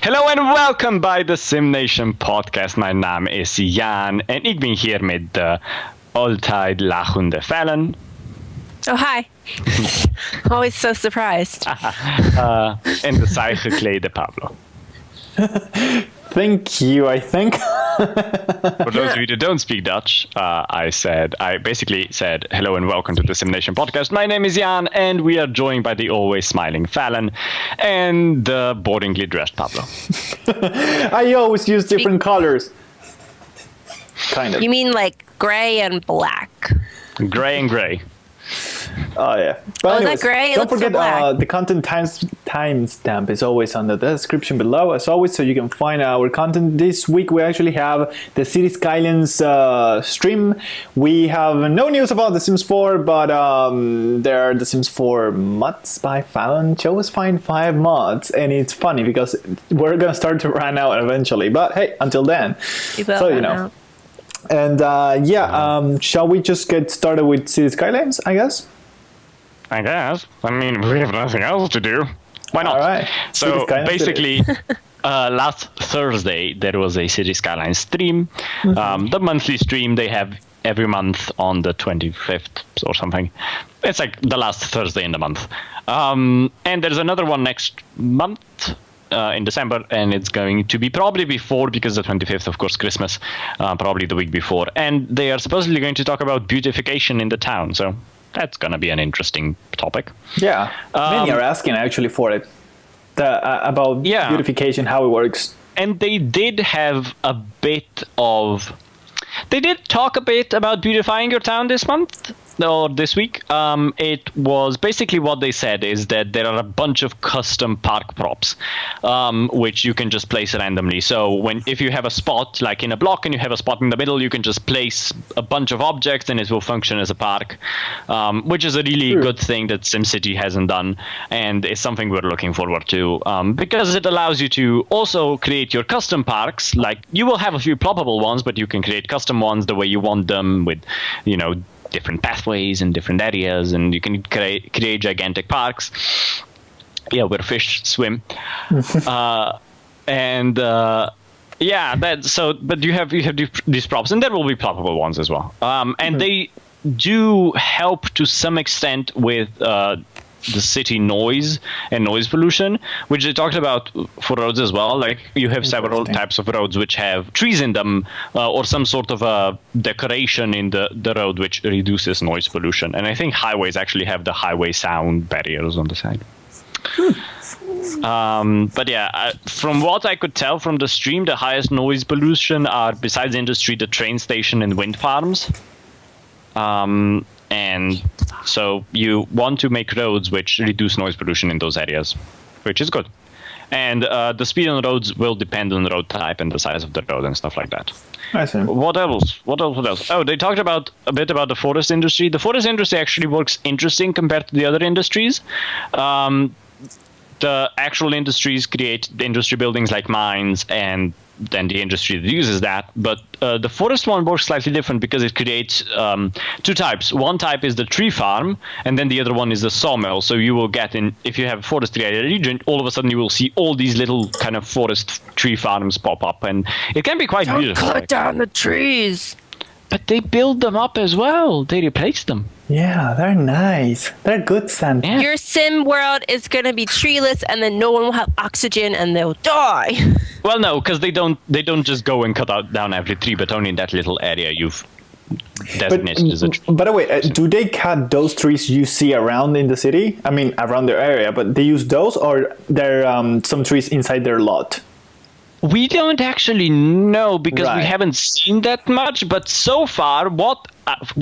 Hallo en welkom bij de SimNation Podcast. Mijn naam is Jan en ik ben hier met de altijd lachende Fallon. Oh, hi. Always so surprised. En de saai geklede Pablo. Thank you, I think. For those of you that don't speak Dutch, I basically said hello and welcome to the SimNation Podcast. My name is Jan and we are joined by the always smiling Fallon and the boringly dressed Pablo. I always use different colors. Kind of. You mean like gray and black? Gray and gray. Oh yeah. But anyways, is that gray? Don't forget the content timestamp is always under the description below, as always, so you can find our content. This week we actually have the Cities Skylines stream. We have no news about The Sims 4, but there are The Sims 4 mods by Fallon. Chose find 5 mods, and it's funny because we're gonna start to run out eventually. But hey, until then, so you know. Out. And shall we just get started with Cities Skylines, I guess? I guess. I mean, we have nothing else to do. Why not? All right. So basically, last Thursday, there was a Cities Skylines stream. Mm-hmm. The monthly stream they have every month on the 25th or something. It's like the last Thursday in the month. And there's another one next month. In December, and it's going to be probably before, because the 25th, of course, Christmas, probably the week before. And they are supposedly going to talk about beautification in the town, so that's going to be an interesting topic. Yeah, many are asking actually for it, about beautification, how it works. And they did have a bit of... They did talk a bit about beautifying your town this month, or this week. It was basically what they said is that there are a bunch of custom park props, which you can just place randomly. So if you have a spot like in a block and you have a spot in the middle, you can just place a bunch of objects and it will function as a park, which is a really good thing that SimCity hasn't done, and it's something we're looking forward to, because it allows you to also create your custom parks. Like, you will have a few ploppable ones, but you can create custom ones the way you want them, with, you know, different pathways and different areas, and you can create gigantic parks. Yeah, where fish swim. But you have these props, and there will be ploppable ones as well. And they do help to some extent with the city noise and noise pollution, which they talked about for roads as well. Like, you have several types of roads which have trees in them, or some sort of a decoration in the road which reduces noise pollution. And I think highways actually have the highway sound barriers on the side. But yeah, from what I could tell from the stream, the highest noise pollution are, besides industry, the train station and wind farms. And so you want to make roads which reduce noise pollution in those areas, which is good. And the speed on roads will depend on the road type and the size of the road and stuff like that. I see. What else? Oh, they talked a bit about the forest industry. The forest industry actually works interesting compared to the other industries. The actual industries create the industry buildings like mines, and then the industry that uses that. But the forest one works slightly different because it creates 2 types. One type is the tree farm, and then the other one is the sawmill. So you will get if you have a forestry area region, all of a sudden you will see all these little kind of forest tree farms pop up, and it can be quite beautiful. Don't cut down the trees. But they build them up as well. They replace them. Yeah, they're nice. They're good, Sam. Yeah. Your sim world is going to be treeless, and then no one will have oxygen, and they'll die. Well, no, because they don't just go and cut down every tree, but only in that little area you've designated as a tree. By the way, do they cut those trees you see around in the city? I mean, around their area, but they use those, or there are some trees inside their lot? We don't actually know, because we haven't seen that much. But so far,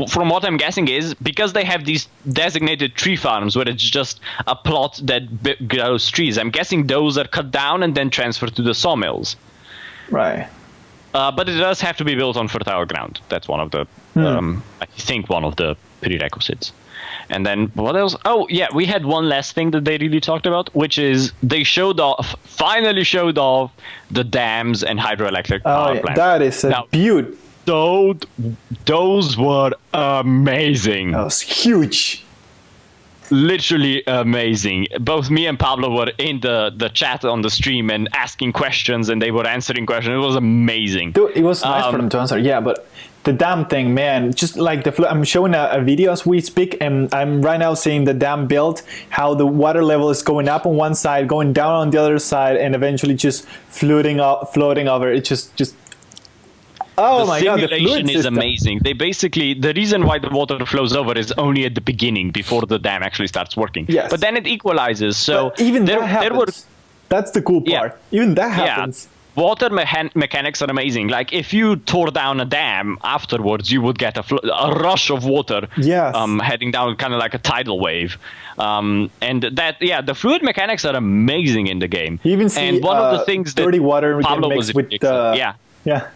from what I'm guessing is, because they have these designated tree farms where it's just a plot that grows trees, I'm guessing those are cut down and then transferred to the sawmills. Right. But it does have to be built on fertile ground. That's one of the, I think, one of the prerequisites. And then what else? Oh, yeah, we had one last thing that they really talked about, which is they finally showed off the dams and hydroelectric power plants. That is a beaut. Those were amazing. That was huge. literally amazing. Both me and Pablo were in the chat on the stream and asking questions, and they were answering questions. It was amazing. Dude, it was nice for them to answer. Yeah, but the dam thing, man, just like I'm showing a video as we speak, and I'm right now seeing the dam built, how the water level is going up on one side, going down on the other side, and eventually just floating over. It's just oh my god, the simulation is system. amazing. They basically, the reason why the water flows over is only at the beginning before the dam actually starts working. Yes. But then it equalizes. So but even that happens. That's the cool part. Yeah. Even that happens. Yeah. Water mechanics are amazing. Like if you tore down a dam afterwards, you would get a rush of water Yes. heading down, kind of like a tidal wave. And that, yeah, the fluid mechanics are amazing in the game. You even see and one of the things that dirty water we can Pablo mix was with yeah. Yeah.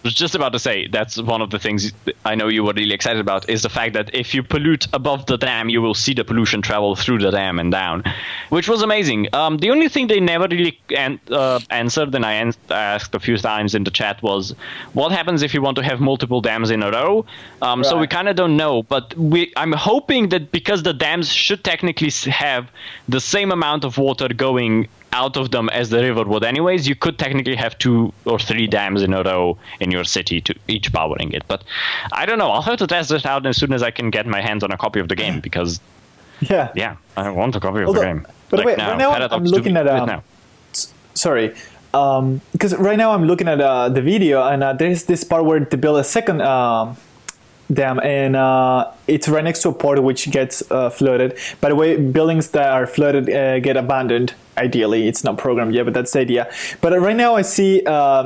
I was just about to say that's one of the things I know you were really excited about is the fact that if you pollute above the dam, you will see the pollution travel through the dam and down, which was amazing. The only thing they never really answered, and I asked a few times in the chat, was what happens if you want to have multiple dams in a row. So we kind of don't know, but I'm hoping that because the dams should technically have the same amount of water going out of them as the river would anyways, you could technically have 2 or 3 dams in a row in your city to each powering it. But I don't know. I'll have to test it out as soon as I can get my hands on a copy of the game, because yeah, I want a copy of the game. But wait, right now I'm looking at sorry, because right now I'm looking at the video, and there's this part where they build a second dam, and it's right next to a port which gets flooded. By the way, buildings that are flooded get abandoned. Ideally, it's not programmed yet, but that's the idea. But right now I see a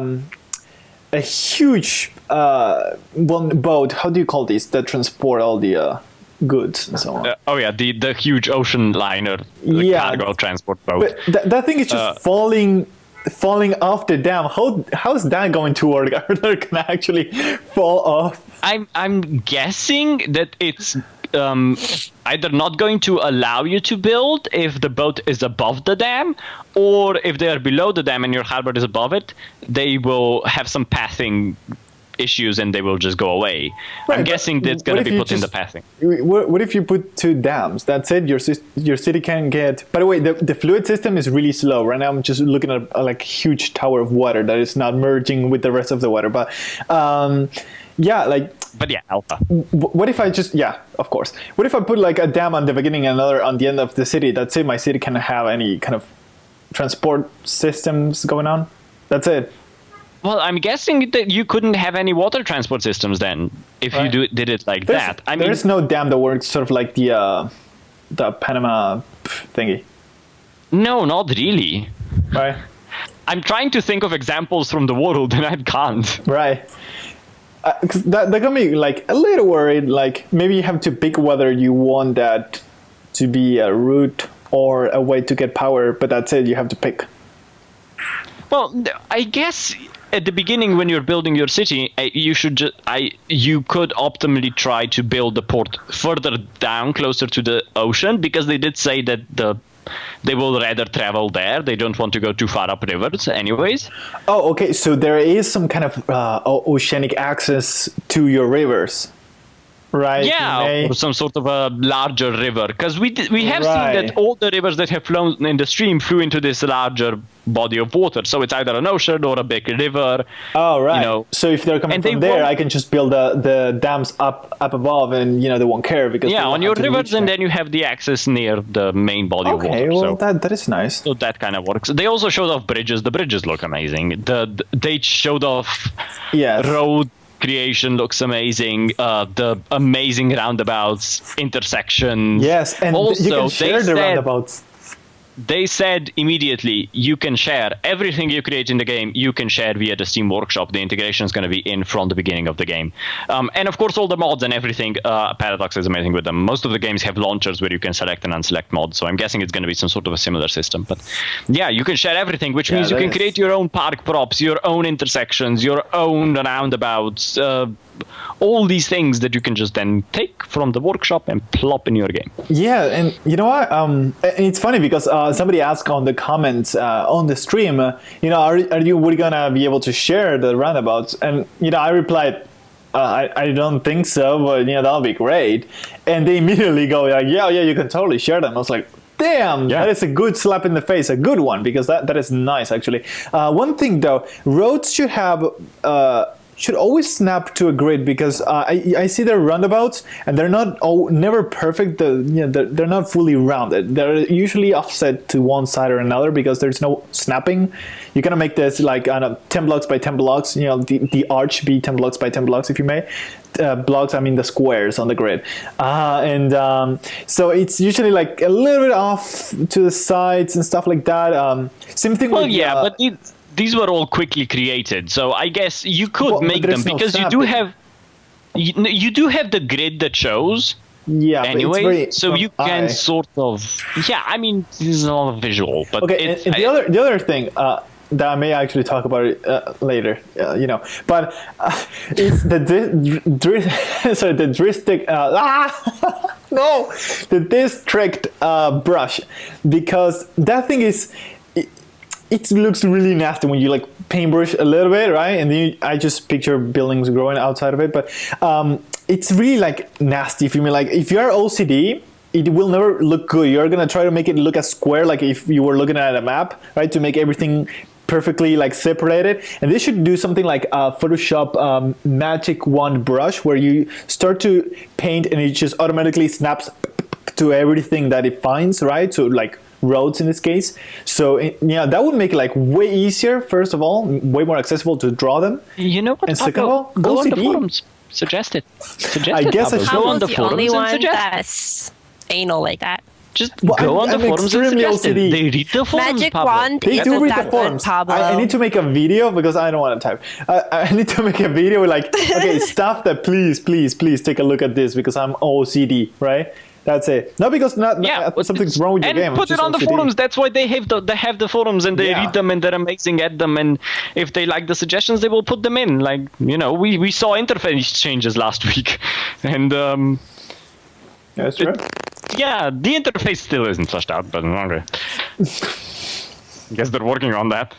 huge boat. How do you call these that transport all the goods and so on? The huge ocean liner, cargo transport boat. But that thing is just falling off the dam. How's that going to work? Are they gonna actually fall off? I'm guessing that it's either not going to allow you to build if the boat is above the dam, or if they are below the dam and your harbor is above it, they will have some pathing issues and they will just go away. Right, I'm guessing that's going to be put in the pathing. What if you put 2 dams? That's it. Your city can get. By the way, the fluid system is really slow. Right now, I'm just looking at a huge tower of water that is not merging with the rest of the water. But alpha. What if I just of course. What if I put a dam on the beginning and another on the end of the city? That's it. My city can have any kind of transport systems going on. That's it. Well, I'm guessing that you couldn't have any water transport systems then if you did it like that. I mean, there's no dam that works sort of like the Panama thingy. No, not really. Right. I'm trying to think of examples from the world and I can't. Right. Cause that got me a little worried. Maybe you have to pick whether you want that to be a route or a way to get power, but that's it. You have to pick. Well, I guess at the beginning when you're building your city, you could optimally try to build the port further down, closer to the ocean, because they did say that they will rather travel there. They don't want to go too far up rivers anyways. Oh, okay. So there is some kind of oceanic access to your rivers, right? Yeah, or some sort of a larger river. Because we have seen that all the rivers that have flown in the stream flew into this larger body of water. So it's either an ocean or a big river. Oh, right. So if they're coming from there, I can just build the dams up above, and they won't care because on your rivers, and then you have the access near the main body of water. Okay, well that is nice. So that kind of works. They also showed off bridges. The bridges look amazing. They showed off road creation looks amazing. The amazing roundabouts, intersections. Yes, and also, you can share the roundabouts. They said immediately, you can share everything you create in the game. You can share via the Steam Workshop. The integration is going to be in from the beginning of the game. And of course, all the mods and everything, Paradox is amazing with them. Most of the games have launchers where you can select and unselect mods. So I'm guessing it's going to be some sort of a similar system. But yeah, you can share everything, which means you can create your own park props, your own intersections, your own roundabouts, all these things that you can just then take from the workshop and plop in your game. Yeah, and you know what? It's funny because somebody asked on the comments on the stream, are you gonna be able to share the roundabouts? And I replied, I don't think so, but that'll be great. And they immediately go like, yeah, you can totally share them. I was like, damn, that is a good slap in the face, a good one, because that is nice actually. One thing though, roads should have should always snap to a grid, because I see their roundabouts and they're not never perfect. They're not fully rounded. They're usually offset to one side or another because there's no snapping. You kind of make this like 10 blocks by 10 blocks. The arch be 10 blocks by 10 blocks, if you may. Blocks, I mean the squares on the grid, so it's usually like a little bit off to the sides and stuff like that. Same thing. Well, with, yeah, but these were all quickly created, so I guess you could make them, because you do have the grid that shows. Yeah, anyway, so you can sort of. Yeah, I mean, this is a lot of visual, but okay. And the other thing. That I may actually talk about it later, but it's the district brush, because that thing is, it looks really nasty when you like paintbrush a little bit, right? And then I just picture buildings growing outside of it, but it's really like nasty. If you mean like if you're OCD, it will never look good. You're gonna try to make it look as square, like if you were looking at a map, right? To make everything perfectly like separated. And they should do something like Photoshop magic wand brush, where you start to paint and it just automatically snaps to everything that it finds, right? So like roads in this case. So that would make it like way easier. First of all, way more accessible to draw them. You know what? And second of all, go on the forums. Suggest it. I guess I should go on the forums and suggest. That's anal like that. Just go on the forums and suggest it. They read the forums, Magic Pablo. wand. They do read the forums. I need to make a video because I don't want to type. I need to make a video with like, okay, stuff that please take a look at this because I'm OCD, right? That's it. Not because something's wrong with your game. And put it on the forums. That's why they have the forums and they read them and they're amazing at them. And if they like the suggestions, they will put them in. Like, we saw interface changes last week, and that's true. Yeah, the interface still isn't flushed out, but okay. I guess they're working on that.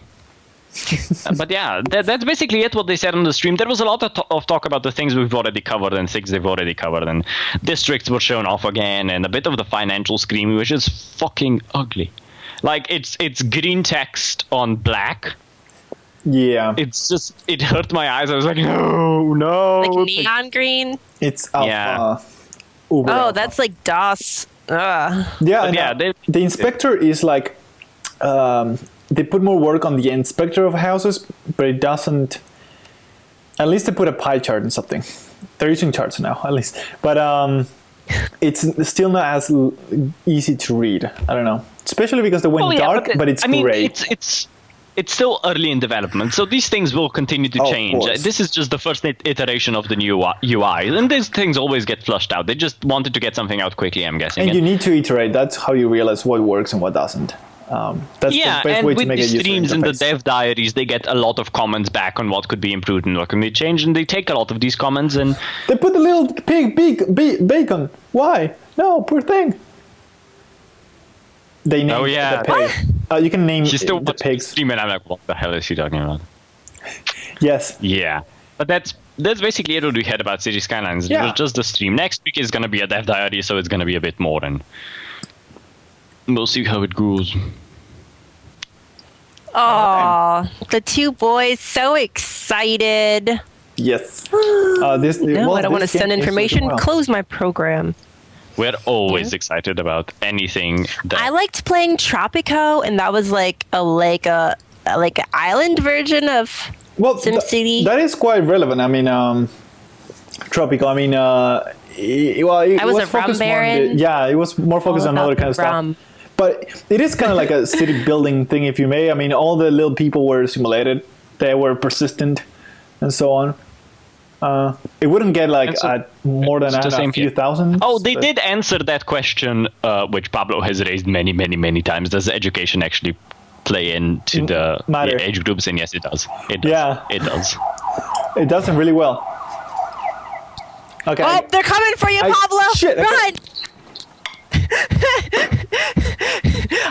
But yeah, that's basically it, what they said on the stream. There was a lot of talk about the things we've already covered and things they've already covered, and districts were shown off again, and a bit of the financial screen, which is fucking ugly. Like, it's green text on black. Yeah. It's just, it hurt my eyes. I was like, no. Like neon green? It's alpha. Yeah. Alpha. That's like DOS. Yeah, the inspector is like, they put more work on the inspector of houses, but it doesn't. At least they put a pie chart and something. They're using charts now, at least. But it's still not as easy to read. I don't know. Especially because they went dark, but it's great. It's still early in development, so these things will continue to change. This is just the first iteration of the new UI, and these things always get flushed out. They just wanted to get something out quickly, I'm guessing. And you need to iterate. That's how you realize what works and what doesn't. That's the best way to make it user interface. And with the streams and the dev diaries, they get a lot of comments back on what could be improved and what can be changed, and they take a lot of these comments and... They put a little pig bacon. Why? No, poor thing. They named the pig. You can name the pigs. Stream and I'm like, what the hell is she talking about? Yes. Yeah. But that's basically it what we had about Cities Skylines. It was just the stream. Next week is going to be a dev diary, so it's going to be a bit more, and we'll see how it goes. Oh, the two boys, so excited. Yes. I don't want to send information. Close my program. We're always excited about anything. I liked playing Tropico, and that was like an island version of SimCity. That is quite relevant. I mean, Tropico. I mean, it was focused more on it was more focused on other kind of stuff. But it is kind of like a city building thing, if you may. I mean, all the little people were simulated. They were persistent, and so on. It wouldn't get like more than a few thousand. Oh, they did answer that question, which Pablo has raised many, many, many times. Does education actually play into the age groups? And yes, it does. It does. Yeah, it does. It does them really well. Okay. Oh, they're coming for you, Pablo! Shit! Run!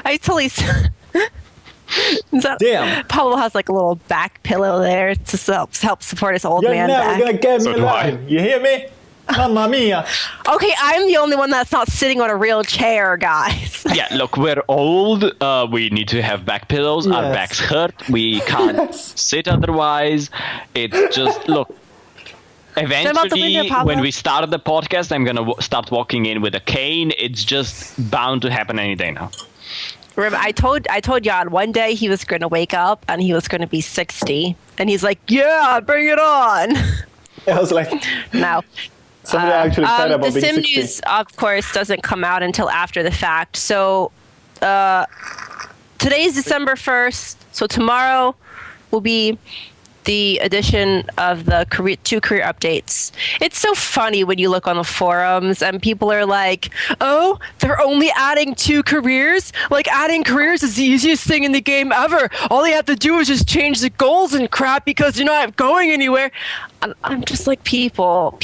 I totally. Damn. Pablo has like a little back pillow there to help support his old man back. You're never gonna get me alive. You hear me? Mamma mia. Okay, I'm the only one that's not sitting on a real chair, guys. Yeah, look, we're old. We need to have back pillows. Our backs hurt. We can't sit otherwise. It's just, look, eventually, when we start the podcast, I'm going to start walking in with a cane. It's just bound to happen any day now. Remember, I told Jan one day he was going to wake up and he was going to be 60. And he's like, yeah, bring it on. I was like... No. Somebody actually excited about the being Sim 60. news, of course, doesn't come out until after the fact. So today's December 1st. So tomorrow will be the addition of the two career updates. It's so funny when you look on the forums and people are like, oh, they're only adding 2 careers? Like, adding careers is the easiest thing in the game ever. All they have to do is just change the goals and crap because you're not going anywhere. I'm just like, people,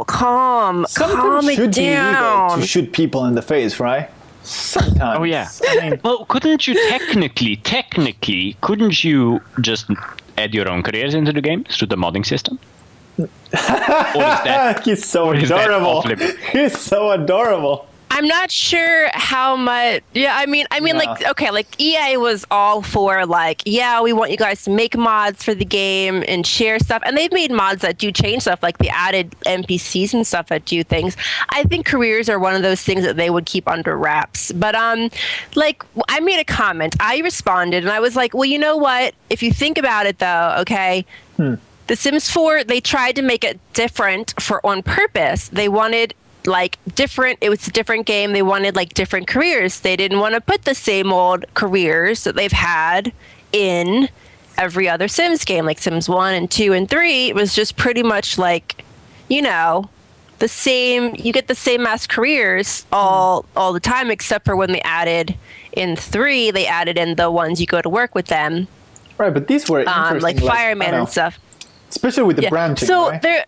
calm it down. Be illegal to shoot people in the face, right? Sometimes. Oh, yeah. I mean, well, couldn't you technically, couldn't you just add your own careers into the game through the modding system? Or is that, he's so adorable. He's so adorable. I'm not sure how much. Yeah, I mean, like, okay, like EA was all for like, yeah, we want you guys to make mods for the game and share stuff, and they've made mods that do change stuff, like the added NPCs and stuff that do things. I think careers are one of those things that they would keep under wraps. But like, I made a comment, I responded, and I was like, well, you know what? If you think about it, though, okay. The Sims 4, they tried to make it different on purpose. They wanted like different, it was a different game. They wanted like different careers. They didn't want to put the same old careers that they've had in every other Sims game, like Sims 1 and 2 and 3. It was just pretty much like, you know, the same, you get the same mass careers all the time, except for when they added in 3, they added in the ones you go to work with them. Right, but these were interesting, like fireman and stuff. Especially with the branching, so right? they're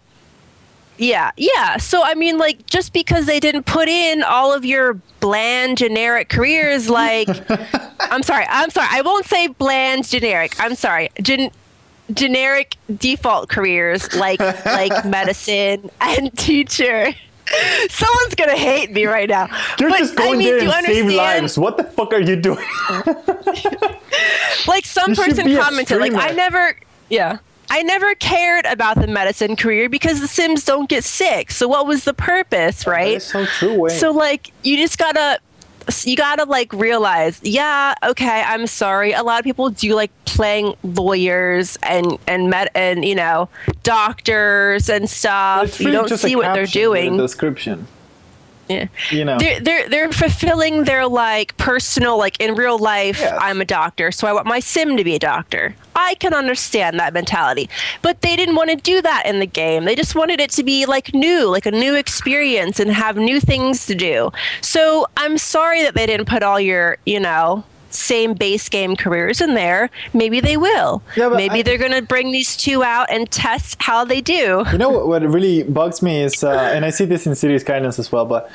Yeah. So, I mean, like, just because they didn't put in all of your bland, generic careers, like, I'm sorry. I won't say bland, generic. I'm sorry. Generic default careers, like medicine and teacher. Someone's going to hate me right now. You're just going there and save lives. What the fuck are you doing? Like, some person commented, like, I never cared about the medicine career because the Sims don't get sick. So what was the purpose, right? That's so true, Wayne. So like, you gotta like realize, yeah, okay, I'm sorry. A lot of people do like playing lawyers and you know, doctors and stuff. You don't see what they're doing. Description. Yeah, you know, they're fulfilling their like personal, like in real life. Yes. I'm a doctor, so I want my sim to be a doctor. I can understand that mentality, but they didn't want to do that in the game. They just wanted it to be like new, like a new experience and have new things to do. So I'm sorry that they didn't put all your, you know, same base game careers in there. Maybe they will. Yeah, maybe they're going to bring these 2 out and test how they do. You know what really bugs me is, and I see this in Cities Skylines as well, but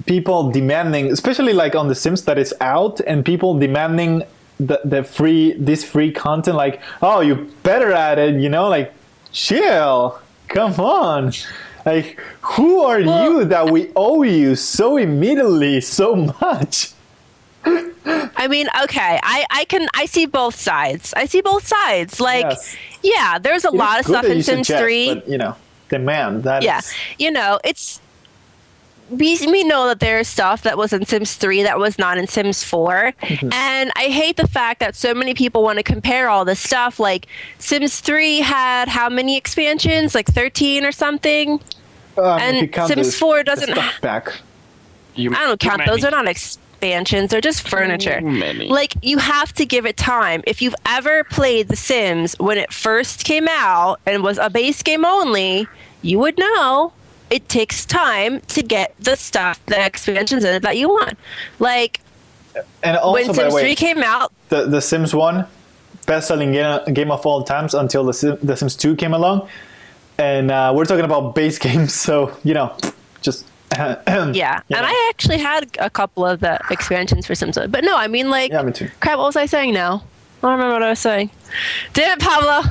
people demanding, especially like on the Sims that is out, and people demanding this free content, like, oh, you better add it, you know, like, chill, come on. Like, who are you that we owe you so immediately so much? I mean, okay, I see both sides. Like, yes. Yeah, there's a lot of stuff in Sims 3. But, you know, demand that. Yeah, you know, it's we know that there's stuff that was in Sims 3 that was not in Sims 4. Mm-hmm. And I hate the fact that so many people want to compare all this stuff. Like, Sims 3 had how many expansions? Like 13 or something? And Sims 4 doesn't... back. I don't count those. They're not expansions. They're just furniture. Like, you have to give it time. If you've ever played The Sims when it first came out and was a base game only, you would know it takes time to get the stuff, the expansions in it that you want. Like, and also, when Sims 3 came out, the Sims 1, best-selling game of all times until the Sims 2 came along. And we're talking about base games, so, you know, just Yeah, and I actually had a couple of the expansions for Sims, but no, I mean like, Yeah, me too. crap. What was I saying now? I don't remember what I was saying. Damn it, Pablo.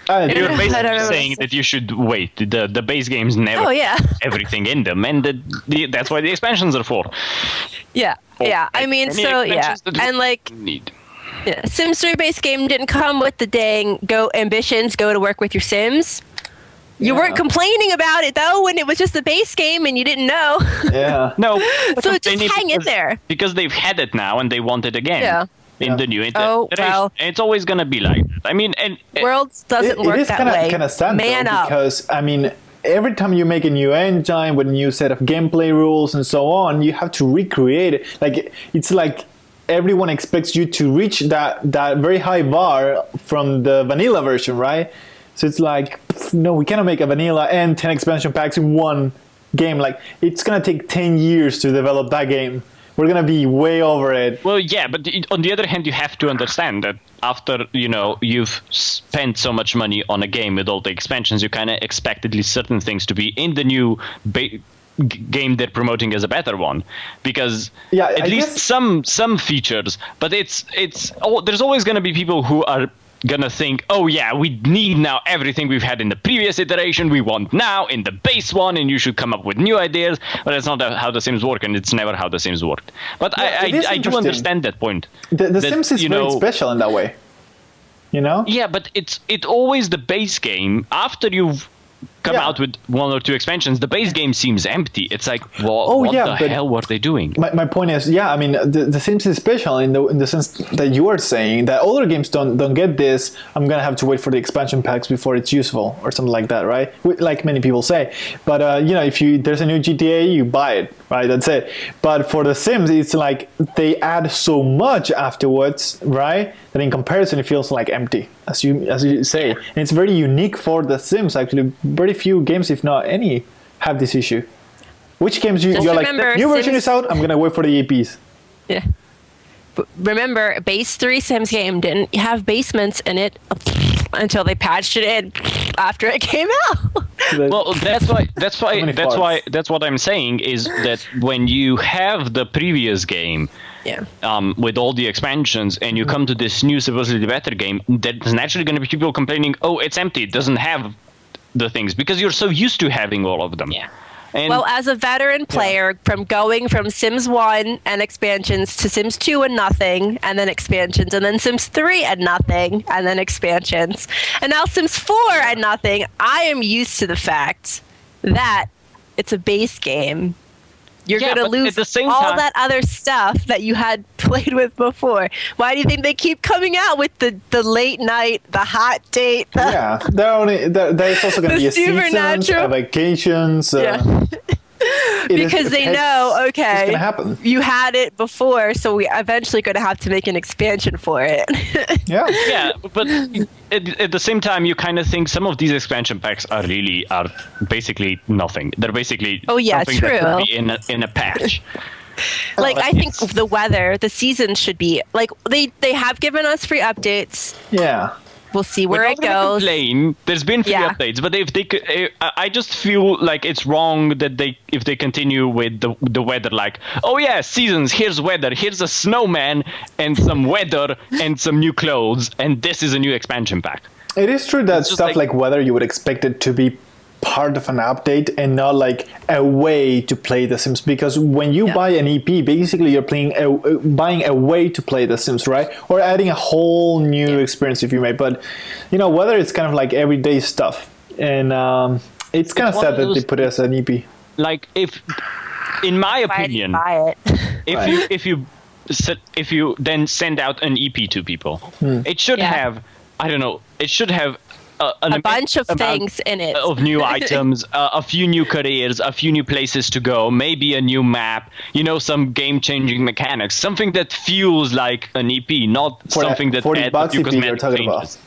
You're I basically don't know. saying that you should wait. The base games never Oh yeah. have everything in them, and that's what the expansions are for. Yeah, yeah. I mean, Any so yeah, expansions that and like, need. yeah, Sims 3 base game didn't come with the dang go to work with your Sims. You weren't complaining about it though when it was just the base game and you didn't know. Yeah. No. So just hang in there. Because they've had it now and they want it again. Yeah. In the new Oh, well. and it's always gonna be like that. I mean, and Worlds doesn't work It is that kind way. of sad Man though, up. because I mean, every time you make a new engine with a new set of gameplay rules and so on, you have to recreate it. Like it's like everyone expects you to reach that very high bar from the vanilla version, right? So it's like, no, we cannot make a vanilla and 10 expansion packs in one game. Like it's gonna take 10 years to develop that game. We're gonna be way over it. well, yeah, but on the other hand, you have to understand that after you've spent so much money on a game with all the expansions, you kind of expect at least certain things to be in the new game they're promoting as a better one, because at least some features. But there's always gonna be people who are gonna think, oh yeah, we need now everything we've had in the previous iteration, we want now in the base one, and you should come up with new ideas. But that's not how the Sims work, and it's never how the Sims worked. But I do understand that point. The Sims is very special in that way. Yeah, but it's always the base game. After you've come out with one or two expansions, the base game seems empty. It's like, what the hell were they doing? My point is, I mean, the Sims is special in the sense that you are saying that other games don't get this. I'm gonna have to wait for the expansion packs before it's useful or something like that, right? Like many people say. But if there's a new GTA, you buy it, right? That's it. But for the Sims, it's like they add so much afterwards, right? That in comparison, it feels like empty, as you say. And it's very unique for the Sims, actually. Very few games, if not any, have this issue. Which games you're like, the new version is out, I'm going to wait for the EPs. Yeah. But remember, base 3 Sims game didn't have basements in it until they patched it in after it came out. Well, that's what I'm saying is that when you have the previous game, with all the expansions, and you come to this new supposedly better game, there's naturally going to be people complaining, oh, it's empty, it doesn't have the things, because you're so used to having all of them. Yeah. Well, as a veteran player, from going from Sims 1 and expansions to Sims 2 and nothing, and then expansions, and then Sims 3 and nothing, and then expansions, and now Sims 4 and nothing, I am used to the fact that it's a base game. You're going to lose all that other stuff that you had played with before. Why do you think they keep coming out with the late night, the hot date? There's also going to be a seasons, vacations. Because they know, okay, gonna happen. You had it before, so we eventually going to have to make an expansion for it. Yeah, but at the same time, you kind of think some of these expansion packs are basically nothing. They're basically something true. that could be in a patch. Like, I think the weather, the seasons should be like they have given us free updates. Yeah. We'll see where it goes. There's been free updates, but if they could, I just feel like it's wrong that if they continue with the weather, like, oh yeah, seasons, here's weather, here's a snowman and some weather and some new clothes, and this is a new expansion pack. It is true that stuff like weather, you would expect it to be part of an update and not like a way to play The Sims, because when you buy an EP, basically you're buying a way to play The Sims, right? Or adding a whole new experience, if you may. But whether it's kind of like everyday stuff, and it's kind of sad that they put it as an EP. Like, in my opinion, if you then send out an EP to people, it should have, I don't know, it should have a bunch of things in it, of new items, a few new careers, a few new places to go, maybe a new map, some game-changing mechanics, something that feels like an EP, not something that adds a few cosmetic changes.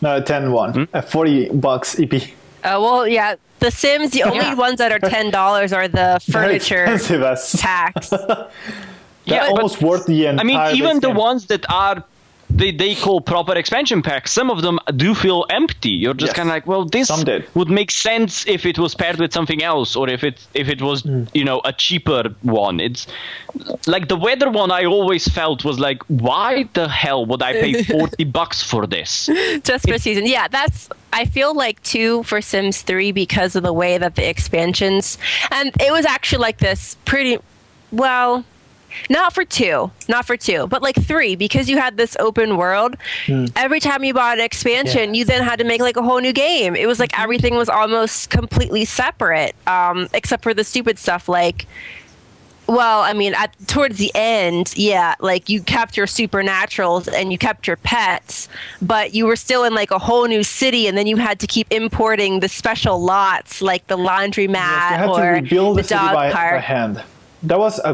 No, a 10-1, a $40 EP. Well, yeah, The Sims, the only ones that are $10 are the furniture tax. Almost worth the entire. I mean, even the ones that are they call proper expansion packs, some of them do feel empty. You're just kind of like, well, this would make sense if it was paired with something else, or if it was a cheaper one. It's like the weather one. I always felt was like, why the hell would I pay $40 for this? Just for season. Yeah, I feel like too for Sims 3 because of the way that the expansions, and it was actually like this pretty well. Not for two, but like 3, because you had this open world. Every time you bought an expansion, you then had to make like a whole new game. It was like everything was almost completely separate, except for the stupid stuff like, well, I mean, towards the end, like you kept your supernaturals and you kept your pets, but you were still in like a whole new city, and then you had to keep importing the special lots like the laundromat or the dog park. By hand. That was a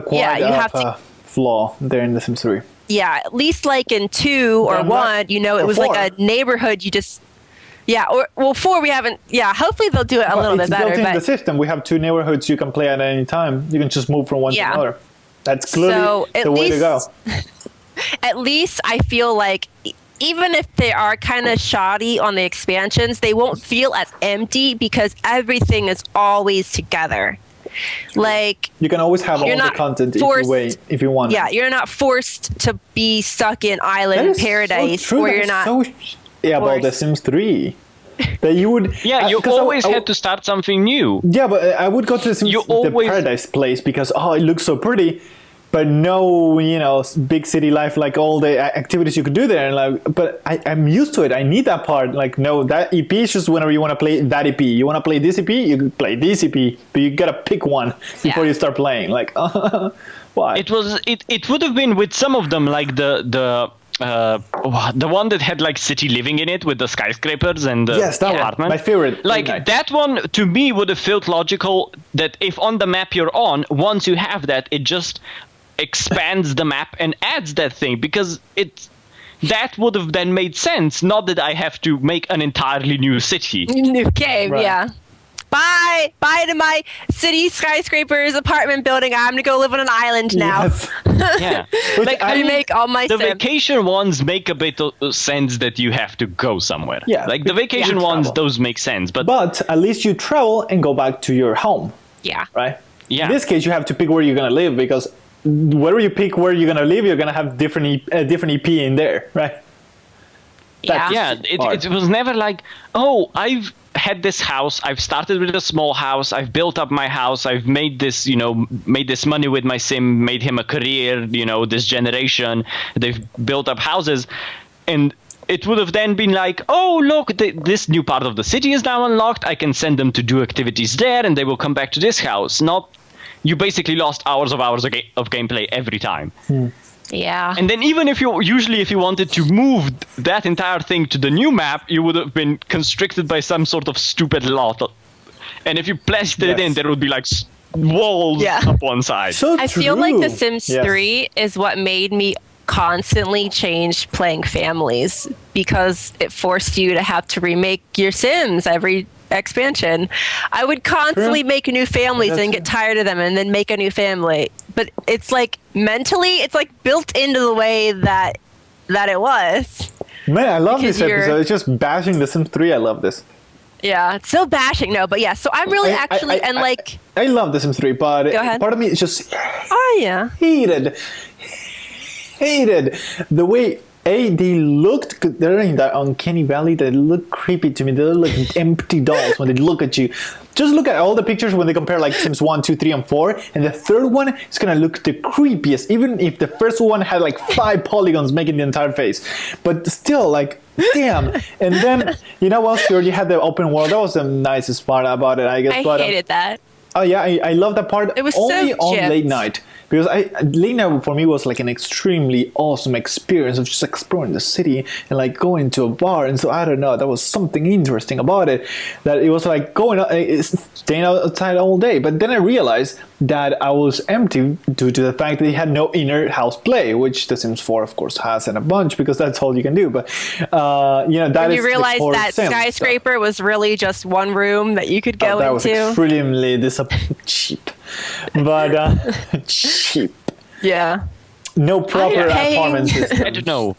flaw there in The Sims 3. Yeah, at least like in 2 or 1, it was 4. Like a neighborhood. You just, 4 we haven't. Yeah, hopefully they'll do it a little bit better. It's built in the system. We have 2 neighborhoods you can play at any time. You can just move from one to another. That's clearly the way to go. At least I feel like, even if they are kind of shoddy on the expansions, they won't feel as empty because everything is always together. Like, you can always have all the content if you want. Yeah, you're not forced to be stuck in Island Paradise, so or you're not. About The Sims 3, that you would. Yeah, you always had to start something new. Yeah, but I would go to the Paradise place because it looks so pretty, but no, big city life, like all the activities you could do there. And like, but I'm used to it. I need that part. Like, no, that EP is just whenever you want to play that EP. You want to play this EP, you can play this EP, but you gotta pick one before you start playing. Like, why? It would have been with some of them, like the one that had like city living in it with the skyscrapers and the apartment. My favorite. Like that one to me would have felt logical. That if on the map you're on, once you have that, it just expands the map and adds that thing, because that would have then made sense. Not that I have to make an entirely new city. New game, Bye to my city skyscrapers apartment building. I'm gonna go live on an island now. Yeah, like I make all my. The vacation ones make a bit of sense that you have to go somewhere. Yeah, like the vacation ones, those make sense. But at least you travel and go back to your home. Yeah. Right. Yeah. In this case, you have to pick where you're gonna live, because wherever you pick where you're gonna live, you're gonna have different EP in there, right? It was never like, oh, I've had this house, I've started with a small house, I've built up my house, I've made this money with my sim, made him a career, this generation, they've built up houses, and it would have then been like, oh, look, this new part of the city is now unlocked, I can send them to do activities there, and they will come back to this house. Not, you basically lost hours of gameplay every time. Yeah. And then even if you wanted to move that entire thing to the new map, you would have been constricted by some sort of stupid lot. And if you placed it in, there would be like walls up one side. So I feel like The Sims 3 is what made me constantly change playing families, because it forced you to have to remake your Sims every expansion. I would constantly make new families and get tired of them and then make a new family. But it's like mentally, it's like built into the way that it was. Man, I love this episode. It's just bashing The Sims 3. I love this. Yeah, it's so bashing. No, but yeah, so I'm really I love The Sims 3, but part of me is just hated the way they looked. They're in that uncanny valley. They look creepy to me. They look like empty dolls when they look at you. Just look at all the pictures when they compare like Sims 1, 2, 3, and 4, and the third one is gonna look the creepiest, even if the first one had like 5 polygons making the entire face. But still, like, damn. And then, you know what, sure, you had the open world. That was the nicest part about it, I guess. I hated that. Oh yeah, I love that part. It was only so on late night. Because late night for me was like an extremely awesome experience of just exploring the city and like going to a bar. And so I don't know, there was something interesting about it, that it was like staying outside all day. But then I realized that I was empty due to the fact that it had no inner house play, which The Sims 4 of course has, and a bunch, because that's all you can do. But that you realized that skyscraper was really just one room that you could go that into. That was extremely cheap. But cheap. Yeah. No proper apartment system. I don't know.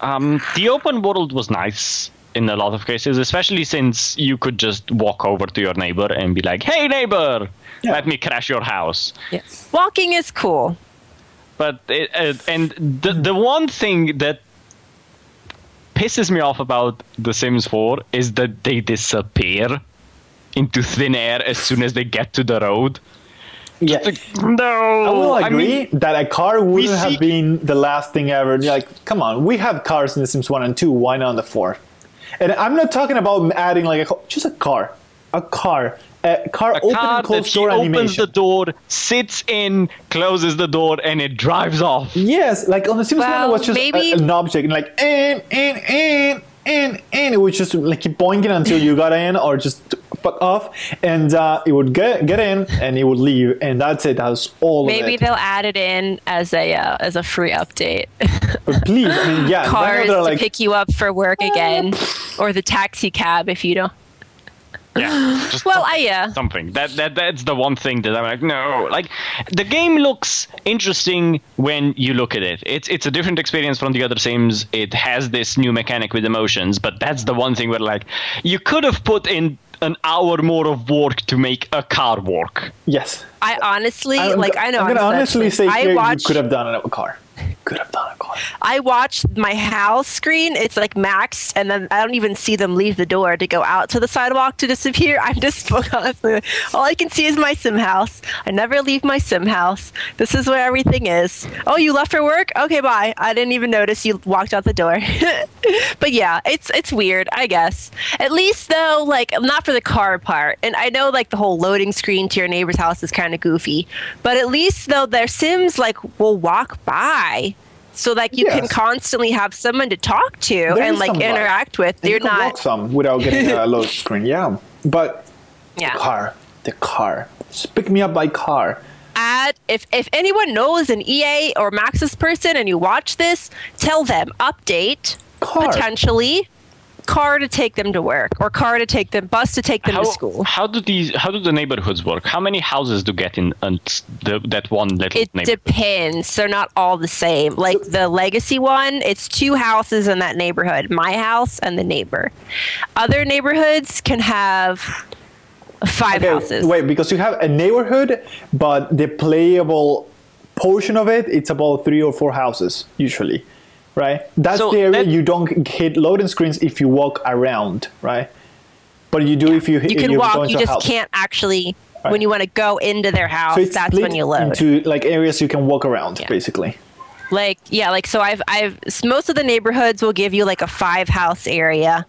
The open world was nice in a lot of cases, especially since you could just walk over to your neighbor and be like, "Hey, neighbor, let me crash your house." Yes. Walking is cool. But the one thing that pisses me off about The Sims 4 is that they disappear into thin air as soon as they get to the road. Yeah. No, I will agree that a car wouldn't have been the last thing ever. Like, come on, we have cars in The Sims 1 and 2. Why not on the 4? And I'm not talking about adding like just a car open and close door animation. Opens the door, sits in, closes the door, and it drives off. Yes, like on The Sims 1, it was just an object, and like and it would just like keep boinking until you got in, or just fuck off, and it would get in and it would leave, and that's it. That's all. Maybe they'll add it in as a free update. But please, I mean, yeah, cars to pick you up for work again, or the taxi cab if you don't. Yeah. Just something. That's the one thing that I'm like, no. Like, the game looks interesting when you look at it. It's a different experience from the other Sims. It has this new mechanic with emotions, but that's the one thing where, like, you could have put in an hour more of work to make a car work. Yes. I honestly, I'm going to honestly say you could have done it with a car. Could have done a car. I watched my house screen. It's like maxed, and then I don't even see them leave the door to go out to the sidewalk to disappear. I'm just honestly, all I can see is my sim house. I never leave my sim house. This is where everything is. Oh, you left for work? Okay, bye. I didn't even notice you walked out the door. But yeah, it's weird, I guess. At least though, like, not for the car part. And I know like the whole loading screen to your neighbor's house is kind of goofy, but at least though their Sims like will walk by. So like you can constantly have someone to talk to and like interact with. You're not walk some without getting a load screen. Yeah, but the car. Just pick me up by car. If anyone knows an EA or Maxis person and you watch this, tell them update potentially car to take them to work, or car to take them, bus to take them to school. How do the neighborhoods work? How many houses do get in that one little neighborhood? It depends. They're not all the same. Like the legacy one, it's 2 houses in that neighborhood, my house and the neighbor. Other neighborhoods can have 5 houses. Wait, because you have a neighborhood, but the playable portion of it's about 3 or 4 houses usually. Right, that's the area you don't hit loading screens if you walk around, right? But you do if you can walk. You just can't actually when you want to go into their house. So that's when you load into like areas you can walk around, basically. Like so I've most of the neighborhoods will give you like a 5 house area,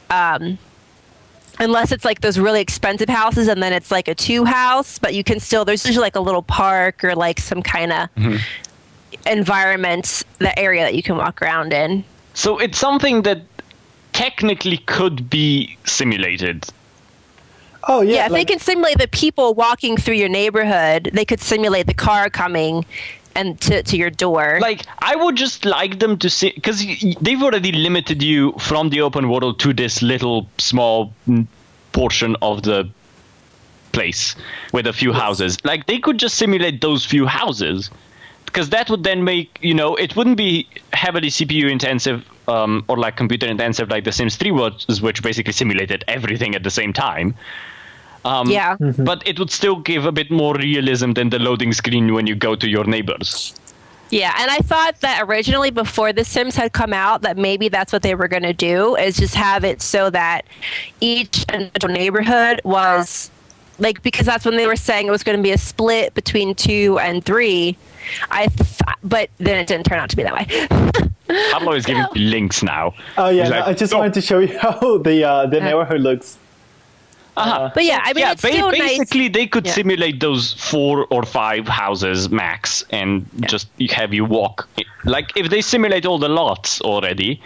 unless it's like those really expensive houses, and then it's like a 2 house. But you can still there's usually like a little park or like some kind of. Environment, the area that you can walk around in. So it's something that technically could be simulated. Oh yeah, if they can simulate the people walking through your neighborhood, they could simulate the car coming and to your door. Like, I would just like them to see, because they've already limited you from the open world to this little small portion of the place with a few houses. Like, they could just simulate those few houses. Because that would then make, it wouldn't be heavily CPU intensive or like computer intensive like The Sims 3 was, which basically simulated everything at the same time. But it would still give a bit more realism than the loading screen when you go to your neighbors. Yeah, and I thought that originally before The Sims had come out that maybe that's what they were going to do, is just have it so that each individual neighborhood was, like, because that's when they were saying it was going to be a split between 2 and 3. But then it didn't turn out to be that way. Pablo is giving me links now. Oh yeah, I just wanted to show you how the neighborhood looks. But yeah, I mean, it's still basically nice. They could simulate those 4 or 5 houses max, and just have you walk. Like, if they simulate all the lots already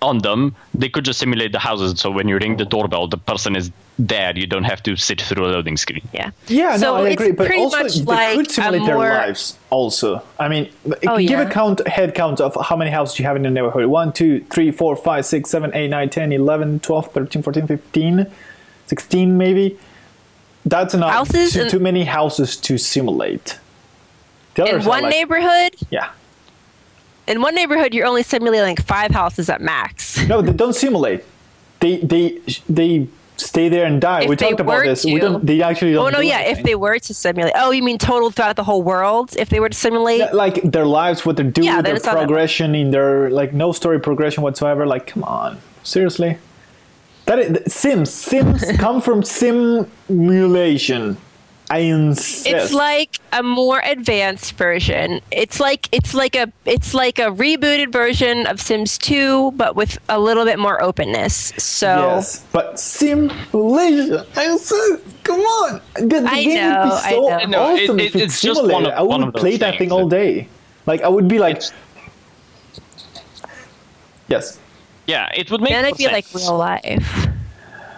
on them, they could just simulate the houses. So when you ring the doorbell, the person is there. You don't have to sit through a loading screen. Yeah, so no, I agree. But pretty also, much they like could simulate their lives also. I mean, give a head count of how many houses you have in the neighborhood. 1, 2, 3, 4, 5, 6, 7, 8, 9, 10, 11, 12, 13, 14, 15, 16 maybe. That's enough. Too many houses to simulate. In one neighborhood? Yeah. in one neighborhood, you're only simulating like 5 houses at max. No, they don't simulate. They stay there and die. If We they talked about were this. to- We don't. They actually don't. Oh no, do yeah. anything. If they were to simulate, oh, you mean total throughout the whole world? If they were to simulate, Yeah, like their lives, what they're doing, Yeah, then their it's not that progression in their like no story progression whatsoever. Like, come on, seriously. Sims come from simulation. I insist. it's like a more advanced version. It's like a rebooted version of Sims 2, but with a little bit more openness. So Yes, but simulation. I insist. Come on. The game would be so I know. No, awesome if it's it's just simulated. I one would of those play that thing things all day. Like I would be like, yes. Yeah, it would make then more I'd be like sense. real life.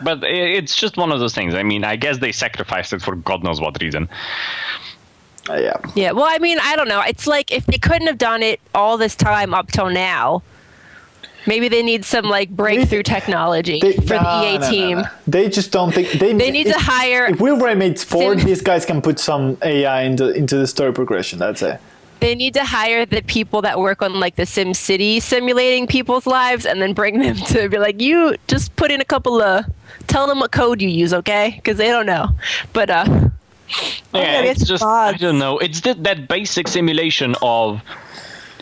But it's just one of those things. I mean, I guess they sacrificed it for God knows what reason. Yeah. Yeah, well, I mean, I don't know. It's like if they couldn't have done it all this time up till now, maybe they need some like breakthrough technology for the EA team. They just don't think They need to hire. If we were made sport, Sim- these guys can put some AI into the story progression. That's it. They need to hire the people that work on like the Sim City simulating people's lives, and then bring them to be like, you just put in a couple of, tell them what code you use, okay? Because they don't know. But Yeah, we have it's just, I mods. don't know. It's that basic simulation of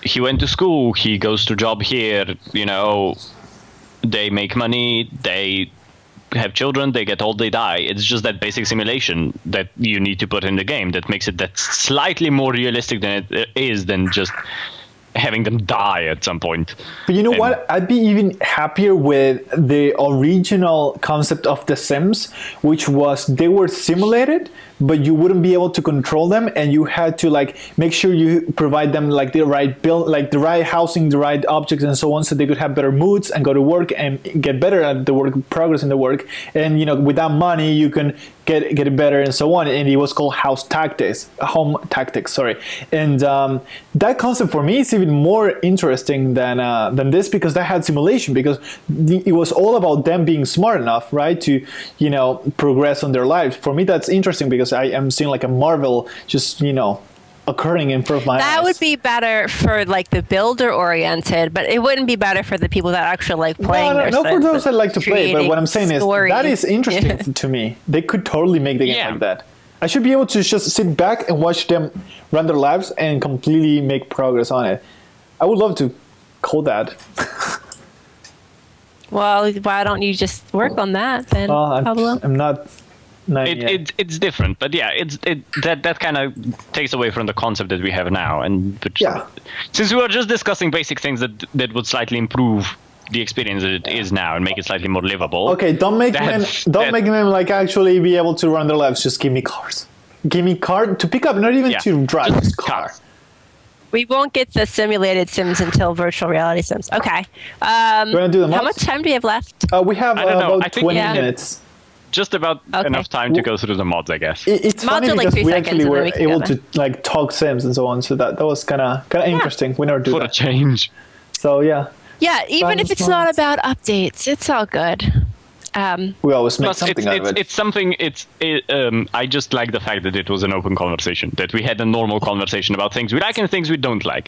he went to school, he goes to job here, they make money, they have children, they get old, they die. It's just that basic simulation that you need to put in the game that makes it that slightly more realistic than it is than just having them die at some point. But you know And- what? I'd be even happier with the original concept of The Sims, which was they were simulated, but you wouldn't be able to control them, and you had to like make sure you provide them like the right build, like the right housing, the right objects, and so on, so they could have better moods and go to work and get better at the work, progress in the work. And with that money, you can get it better and so on. And it was called home tactics. Sorry. And that concept for me is even more interesting than this, because that had simulation, because it was all about them being smart enough, right, to progress on their lives. For me, that's interesting because I am seeing like a marvel just occurring in front of my eyes. that would be better for like the builder oriented, but it wouldn't be better for the people that actually like playing. No, for those that like to play. But what I'm saying is stories. that is interesting to me. They could totally make the game Yeah. like that. I should be able to just sit back and watch them run their lives and completely make progress on it. I would love to code that. Well, why don't you just work on that then, Pablo? I'm not. yet. It's different, but yeah, that kind of takes away from the concept that we have now. And Yeah. since we were just discussing basic things that would slightly improve the experience that it is now and make it slightly more livable. Okay, don't make them like actually be able to run their lives. Just give me cars. Give me car to pick up, not even Yeah. to drive. Just Just car. car. We won't get the simulated Sims until virtual reality Sims. Okay. You want to do the How mods? much time do we have left? We have I don't know. about I think 20 yeah. minutes. Just about Okay. enough time to go through the mods, I guess. It's Mods funny are like because 3 we seconds actually and then were we can able go to like talk Sims and so on. So that was kind of interesting. We never do For a that. change. So yeah, Yeah, even if it's not mods. about updates, it's all good. we always make Plus, something out of it. it's something. I just like the fact that it was an open conversation, that we had a normal conversation about things we like and things we don't like.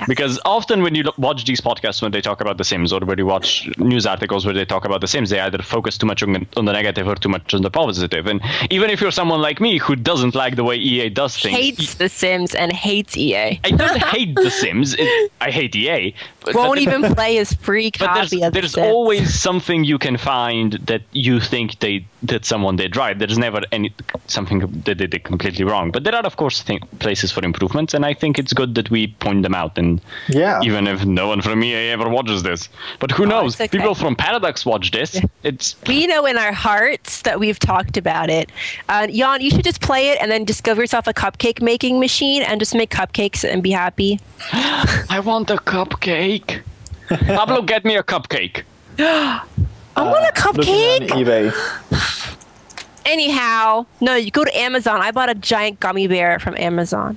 Because often when you watch these podcasts, when they talk about The Sims, or when you watch news articles where they talk about The Sims, they either focus too much on the negative or too much on the positive. And even if you're someone like me who doesn't like the way EA does things, Hates The Sims and hates EA. I don't hate The Sims. I hate EA. But Won't even play his free But copy of The there's Sims. always something you can find that you think that someone did right. There's never something that they did completely wrong. But there are, of course, places for improvements, and I think it's good that we point them out. And Yeah. even if no one from EA ever watches this, but who knows? it's okay. People from Paradox watch this. It's We know in our hearts that we've talked about it. Jan, you should just play it and then discover yourself a cupcake making machine and just make cupcakes and be happy. I want a cupcake. Pablo, get me a cupcake. I want a Looking on cupcake. eBay. Anyhow, no, you go to Amazon. I bought a giant gummy bear from Amazon.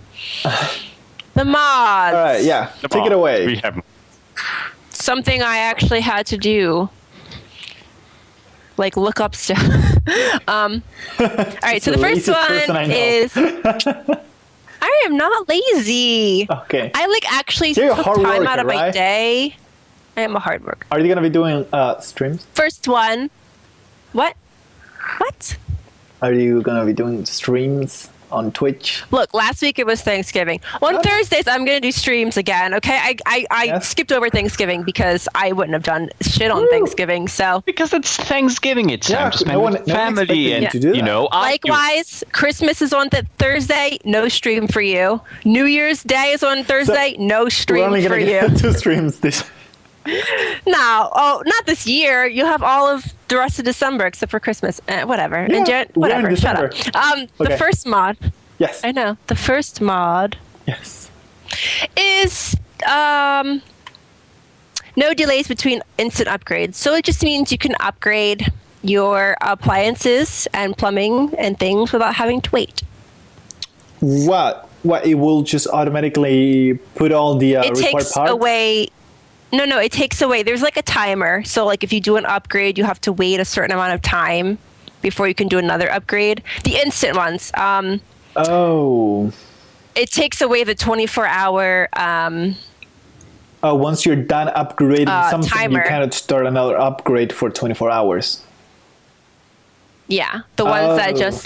The mods. All right, yeah, Come take on, it away. We have Something I actually had to do. Like look up stuff. All right, so the first laziest person I one know. is I am not lazy. Okay. I actually You're a took hard time worker, out of my right? day. I am a hard worker. Are you gonna be doing streams? First one. What? What? Are you gonna be doing streams on Twitch? Look, last week it was Thanksgiving. On Thursdays, I'm going to do streams again, okay? I skipped over Thanksgiving because I wouldn't have done shit on Thanksgiving, so... Because it's Thanksgiving, it's time to spend with family and, to do that. Likewise, Christmas is on Thursday, no stream for you. New Year's Day is on Thursday, no stream We're only for gonna you. get 2 streams this. No, not this year. You'll have all of the rest of December except for Christmas. Whatever. Yeah, Whatever. Shut up. Okay. The first mod. Yes. I know. The first mod Yes. is no delays between instant upgrades. So it just means you can upgrade your appliances and plumbing and things without having to wait. What? It will just automatically put all the It required takes parts? away. No, it takes away. There's a timer. So if you do an upgrade, you have to wait a certain amount of time before you can do another upgrade. The instant ones. It takes away the 24-hour. Once you're done upgrading something, timer. you cannot start another upgrade for 24 hours. Yeah, the ones that just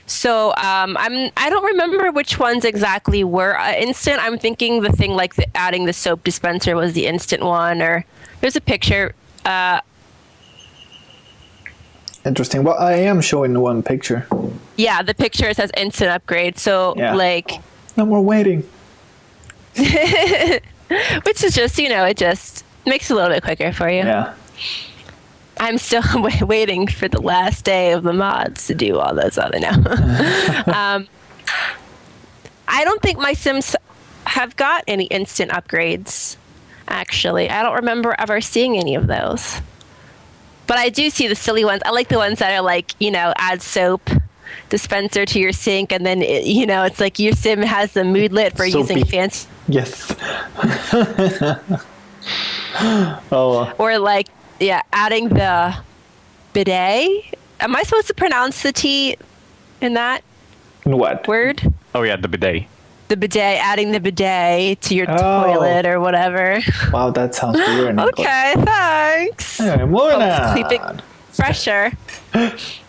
So I don't remember which ones exactly were instant. I'm thinking the thing adding the soap dispenser was the instant one, or there's a picture. Interesting. Well, I am showing one picture. Yeah, the picture says instant upgrade. So no more waiting. which is just it just makes it a little bit quicker for you. Yeah. I'm still waiting for the last day of the mods to do all those other now. I don't think my Sims have got any instant upgrades, actually. I don't remember ever seeing any of those. But I do see the silly ones. I like the ones that are add soap dispenser to your sink, and then, it's your Sim has the moodlet for Soapy. using fancy. Yes. Or adding the bidet. Am I supposed to pronounce the T in that What? word? Oh yeah, the bidet. The bidet, adding the bidet to your toilet or whatever. Wow, that sounds weird. Okay, thanks. Anyway, moving on. Keep it fresher.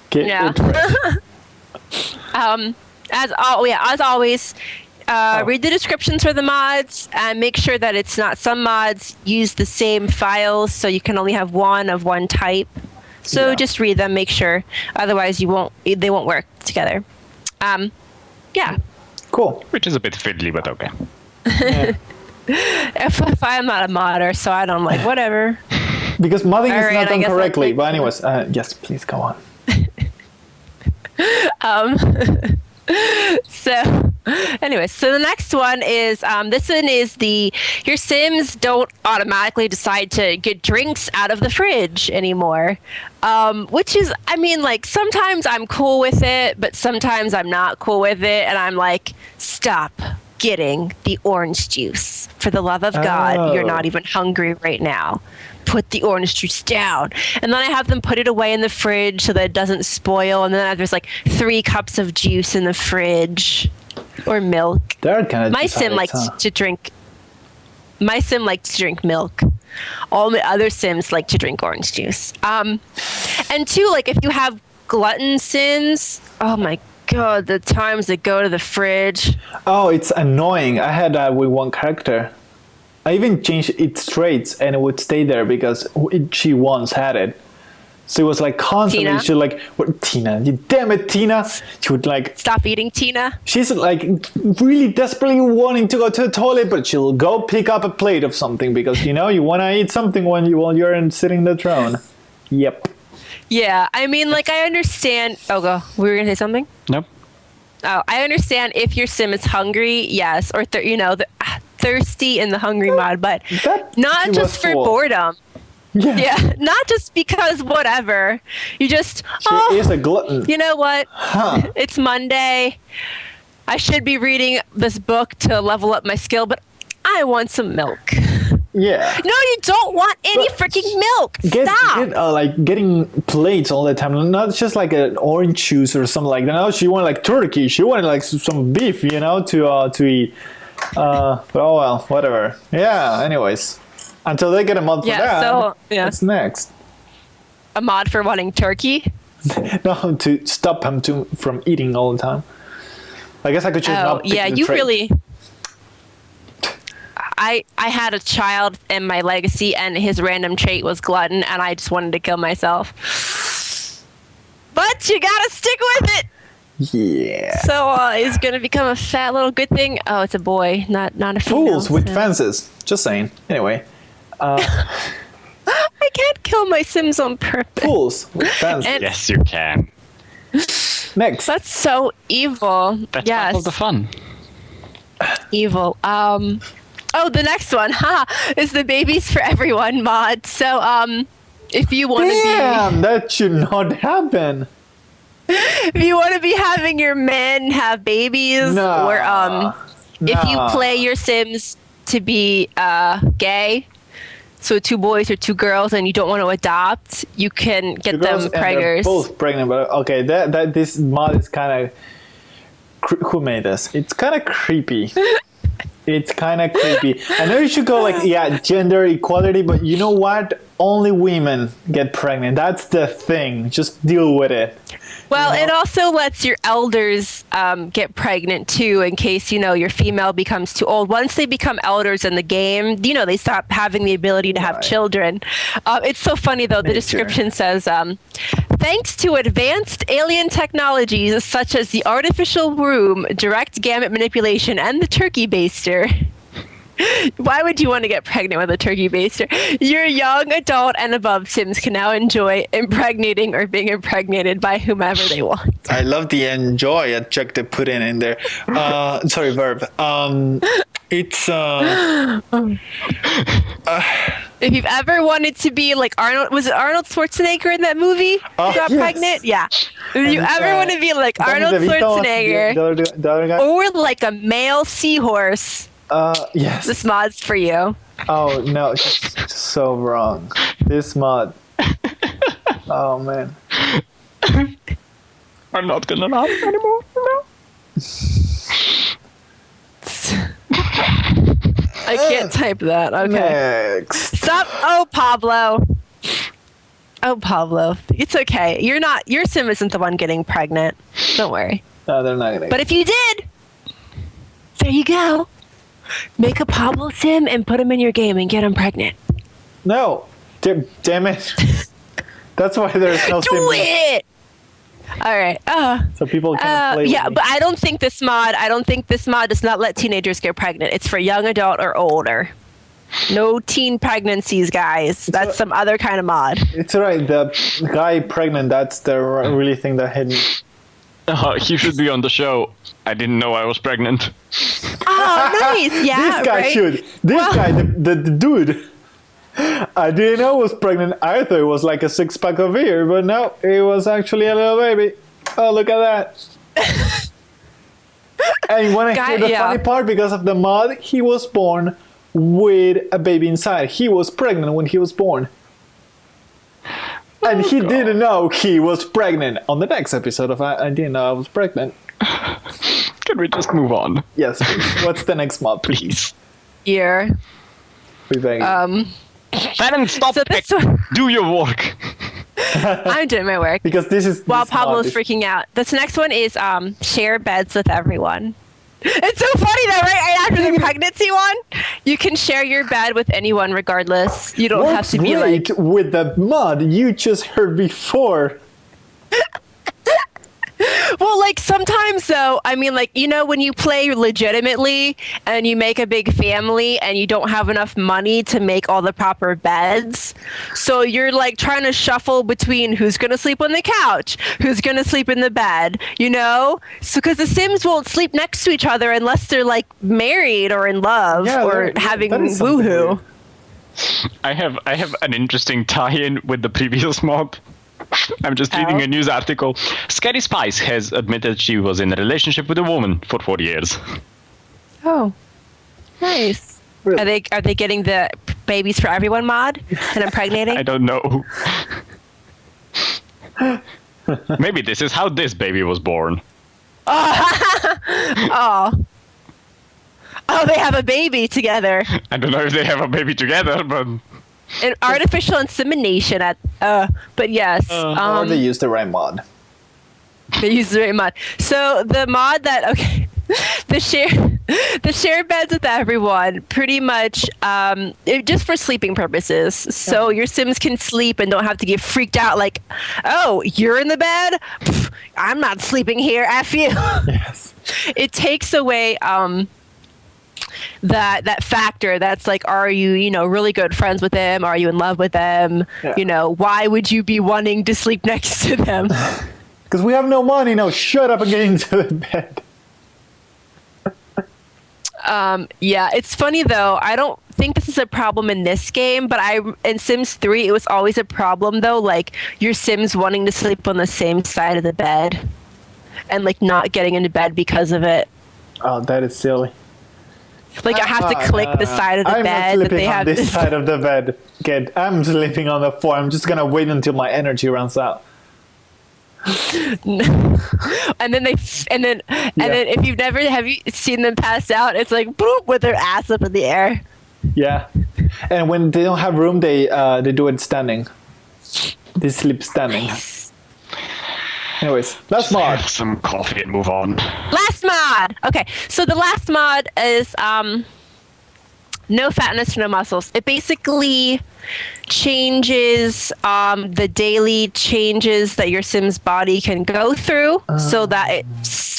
Keep it fresh. As always, read the descriptions for the mods and make sure that it's not. Some mods use the same files, so you can only have one of one type. So just read them, make sure. Otherwise, they won't work together. Yeah. Cool. Which is a bit fiddly, but okay. Yeah. If I'm not a modder, so I don't whatever. Because modding is Alright, not I done guess I'll correctly. take- But anyways, yes, please go on. So the next one is this one is your Sims don't automatically decide to get drinks out of the fridge anymore, which is sometimes I'm cool with it, but sometimes I'm not cool with it, and I'm stop getting the orange juice, for the love of God. You're not even hungry right now. Put the orange juice down. And then I have them put it away in the fridge so that it doesn't spoil. And then there's 3 cups of juice in the fridge, or milk. They're kind of My Sim likes to drink. My Sim likes to drink milk. All my other Sims like to drink orange juice. And 2, if you have glutton Sims, oh my God, the times they go to the fridge. Oh, it's annoying. I had that with one character. I even changed its traits, and it would stay there because she once had it. So it was constantly, Tina? she'd what, Tina, you damn it, Tina. She would Stop eating, Tina. she's really desperately wanting to go to the toilet, but she'll go pick up a plate of something because, you want to eat something while you're sitting in the throne. Yep. Yeah, I understand. Oh, go. We were going to say something? Nope. Oh, I understand if your Sim is hungry, yes, or thirsty in the hungry mod, but not just for boredom. Yes. Yeah, not just because whatever. You just She is a glutton. You know what? Huh. It's Monday. I should be reading this book to level up my skill, but I want some milk. Yeah. No, you don't want any But freaking milk. Stop. Like getting plates all the time, not just like an orange juice or something like that. No, she wanted like turkey. She wanted like some beef, to eat. But oh well, whatever. Yeah. Anyways, until they get a mod for that. So What's next? A mod for wanting turkey. No, to stop him from eating all the time. I guess I could just not pick yeah, the you trait. really. I had a child in my legacy, and his random trait was glutton, and I just wanted to kill myself. But you gotta stick with it. Yeah. So he's gonna become a fat little good thing. Oh, it's a boy, not a female. Fools with so. fences. Just saying. Anyway. I can't kill my Sims on purpose. Fools with fences. And- Yes, you can. Next. That's so evil. That's yes, part of the fun. evil. Oh, the next one, is the Babies for Everyone mod. So, if you want to Damn, that should not happen. if you want to be having your men have babies, No. or if you No. play your Sims to be gay, so 2 boys or 2 girls, and you don't want to adopt, you can get The girls them and they're preggers. both pregnant, but okay, that this mod is kind of. Who made this? It's kind of creepy. It's kind of creepy. I know you should go like, yeah, gender equality, but you know what? Only women get pregnant. That's the thing. Just deal with it. Well, it also lets your elders get pregnant too, in case your female becomes too old. Once they become elders in the game, they stop having the ability to have Right. children. It's so funny though. The Nature. description says, thanks to advanced alien technologies such as the artificial womb, direct gamete manipulation, and the turkey baster. Why would you want to get pregnant with a turkey baster? Your young adult and above Sims can now enjoy impregnating or being impregnated by whomever they want. I love the enjoy adjective put in there. Sorry, verb. It's If you've ever wanted to be like Arnold, was it Arnold Schwarzenegger in that movie? Oh, Who got yes. pregnant? Yeah. If you And, ever want to be like Danny Arnold DeVito, Schwarzenegger the other guy. or like a male seahorse, Yes. this mod's for you. Oh no, it's just so wrong. This mod. Oh man. I'm not gonna laugh anymore. No. I can't type that. Okay. Next. Stop. Oh, Pablo. Oh, Pablo. It's okay. Your Sim isn't the one getting pregnant. Don't worry. No, they're not gonna. But if you did, there you go. Make a Pablo Sim and put him in your game and get him pregnant. No. Damn it. That's why there's no Do sim. it! All right. So people can play. Yeah, with me. but I don't think this mod does not let teenagers get pregnant. It's for young adult or older. No teen pregnancies, guys. That's some other kind of mod. It's alright. The guy pregnant. That's the really thing that hit me. He should be on the show. I didn't know I was pregnant. Oh, nice. Yeah, This guy right? should. This guy, the dude. I didn't know I was pregnant. I thought it was like a 6-pack of beer, but no, it was actually a little baby. Oh, look at that. And you want to hear the funny part? Because of the mod, he was born with a baby inside. He was pregnant when he was born. And he didn't know he was pregnant. On the next episode of I didn't know I was pregnant. Can we just move on? Yes, please. What's the next mod, please? Please. Here. We beg you. Fallon, stop. So this one, Do your work. I'm doing my work. Because this is While this mod Pablo's is- freaking out. This next one is share beds with everyone. It's so funny that right after the pregnancy one, you can share your bed with anyone regardless. You don't have Works to be like great with the mod you just heard before. well, like sometimes though, I mean, like, when you play legitimately and you make a big family and you don't have enough money to make all the proper beds, so you're like trying to shuffle between who's going to sleep on the couch, who's going to sleep in the bed, So because the Sims won't sleep next to each other unless they're like married or in love or having that is something woohoo. weird. I have an interesting tie-in with the previous mod. I'm just reading a news article. Scary Spice has admitted she was in a relationship with a woman for 4 years. Oh, nice. Really? Are they getting the Babies for Everyone mod and impregnating? I don't know. Maybe this is how this baby was born. Oh. Oh, they have a baby together. I don't know if they have a baby together, but... An artificial insemination but yes. Or they use the right mod. They use the right mod. So the mod that, okay, the share beds with everyone, pretty much just for sleeping purposes. So your Sims can sleep and don't have to get freaked out like, oh, you're in the bed? Pff, I'm not sleeping here, F you. Yes. It takes away that factor that's like, are you really good friends with them? Are you in love with them? Yeah. Why would you be wanting to sleep next to them? Because we have no money now. Shut up and get into the bed. Yeah, it's funny though. I don't think this is a problem in this game, but in Sims 3, it was always a problem though. Like your Sims wanting to sleep on the same side of the bed and like not getting into bed because of it. Oh, that is silly. Like I have to click the side of the bed that they have. I'm not sleeping on this side of the bed. Kid, I'm sleeping on the floor. I'm just gonna wait until my energy runs out. and then if you've never have you seen them pass out, it's like boop with their ass up in the air. Yeah, and when they don't have room, they do it standing. They sleep standing. Nice. Anyways, last mod. Have some coffee and move on. Last mod. Okay, so the last mod is no fatness, no muscles. It basically changes the daily changes that your Sim's body can go through so that it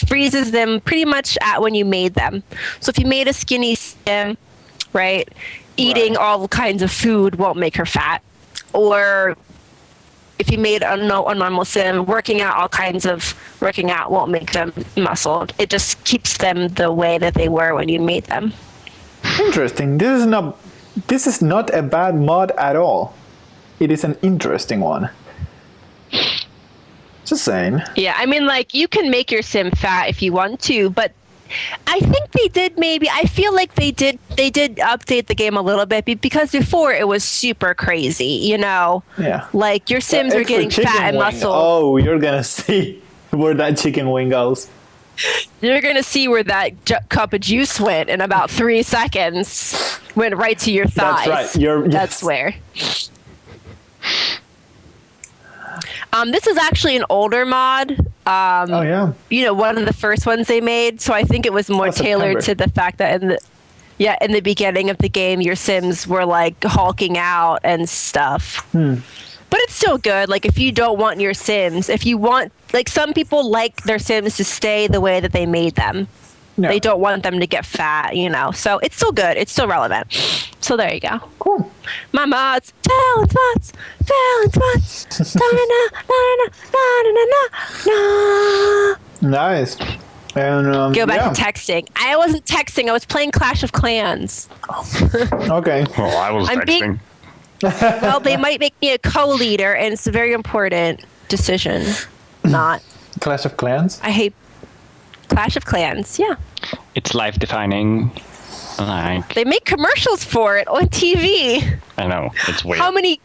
freezes them pretty much at when you made them. So if you made a skinny Sim, right, eating all kinds of food won't make her fat. Or if you made a normal Sim, working out won't make them muscled. It just keeps them the way that they were when you made them. Interesting. This is not a bad mod at all. It is an interesting one. Just saying. Yeah, I mean, like, you can make your Sim fat if you want to, but I think I feel like they did update the game a little bit because before it was super crazy, Yeah. Like, your Sims were getting fat and muscle. Oh, you're gonna see where that chicken wing goes. You're going to see where that cup of juice went in about 3 seconds. Went right to your thighs. That's right. That's where. This is actually an older mod. Oh, yeah. One of the first ones they made. So I think it was more tailored to the fact that in the beginning of the game, your Sims were like hulking out and stuff. But it's still good. Like, if you don't want your Sims, if you want, like, some people like their Sims to stay the way that they made them. No. They don't want them to get fat, So it's still good. It's still relevant. So there you go. Cool. My mods. Talent mods. Nice. And go back to texting. I wasn't texting. I was playing Clash of Clans. Okay. Oh, I was texting. Well, they might make me a co-leader, and it's a very important decision. Not. Clash of Clans? I hate Clash of Clans, yeah. It's life-defining. Like, they make commercials for it on TV. I know, it's weird. How many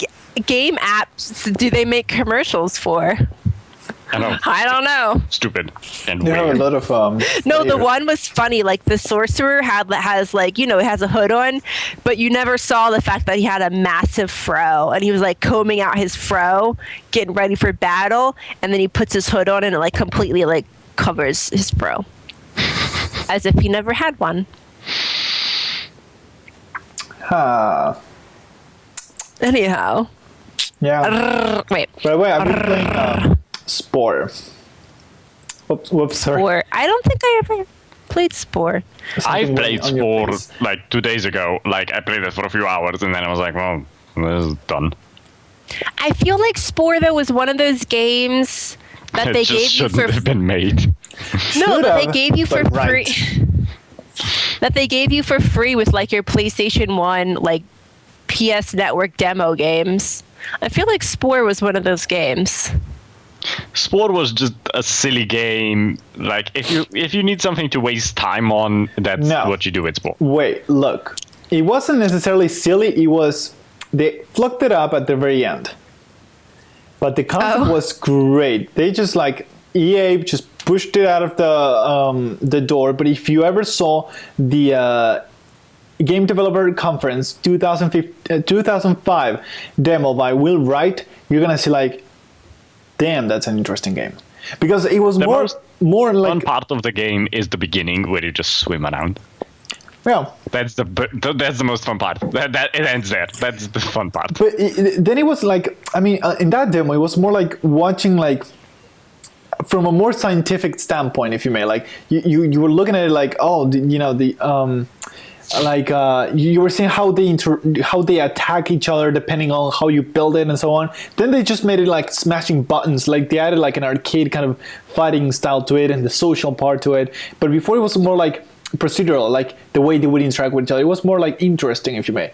game apps do they make commercials for? I don't know. Stupid and weird. Have a lot of No, the one was funny. Like the sorcerer has like it has a hood on, but you never saw the fact that he had a massive fro, and he was like combing out his fro, getting ready for battle, and then he puts his hood on and it like completely like covers his fro, as if he never had one. Anyhow. Yeah. Wait. I've been playing Spore. Whoops, sorry. Spore. I don't think I ever played Spore. I played Spore like 2 days ago. Like, I played it for a few hours, and then I was like, well, this is done. I feel like Spore, though, was one of those games that they gave you for... have been made. No, that they gave you for free. That they gave you for free with, like, your PlayStation 1, like, PS Network demo games. I feel like Spore was one of those games. Spore was just a silly game. Like, if you need something to waste time on, that's what you do with Spore. Wait, look. it wasn't necessarily silly. It was they flucked it up at the very end, but the concept was great. They just like EA just pushed it out of the door. But if you ever saw the Game Developer Conference 2005 demo by Will Wright, you're gonna see like, damn, that's an interesting game, because it was more like one part of the game is the beginning where you just swim around. Yeah, that's the most fun part. That it ends there. That's the fun part. But then it was like, I mean, in that demo, it was more like watching like from a more scientific standpoint, if you may. Like you were looking at it like, oh, you were seeing how they attack each other depending on how you build it and so on. Then they just made it like smashing buttons, like they added like an arcade kind of fighting style to it and the social part to it. But before it was more like procedural, like the way they would interact with each other. It was more like interesting, if you may,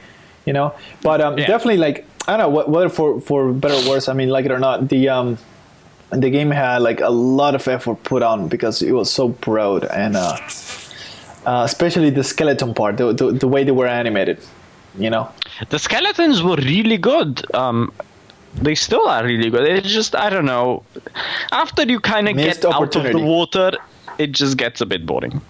But definitely, like, I don't know whether for better or worse. I mean, like it or not, the game had like a lot of effort put on because it was so broad, and especially the skeleton part, the way they were animated, The skeletons were really good. They still are really good. It's just, I don't know, after you kind of get out of the water, it just gets a bit boring.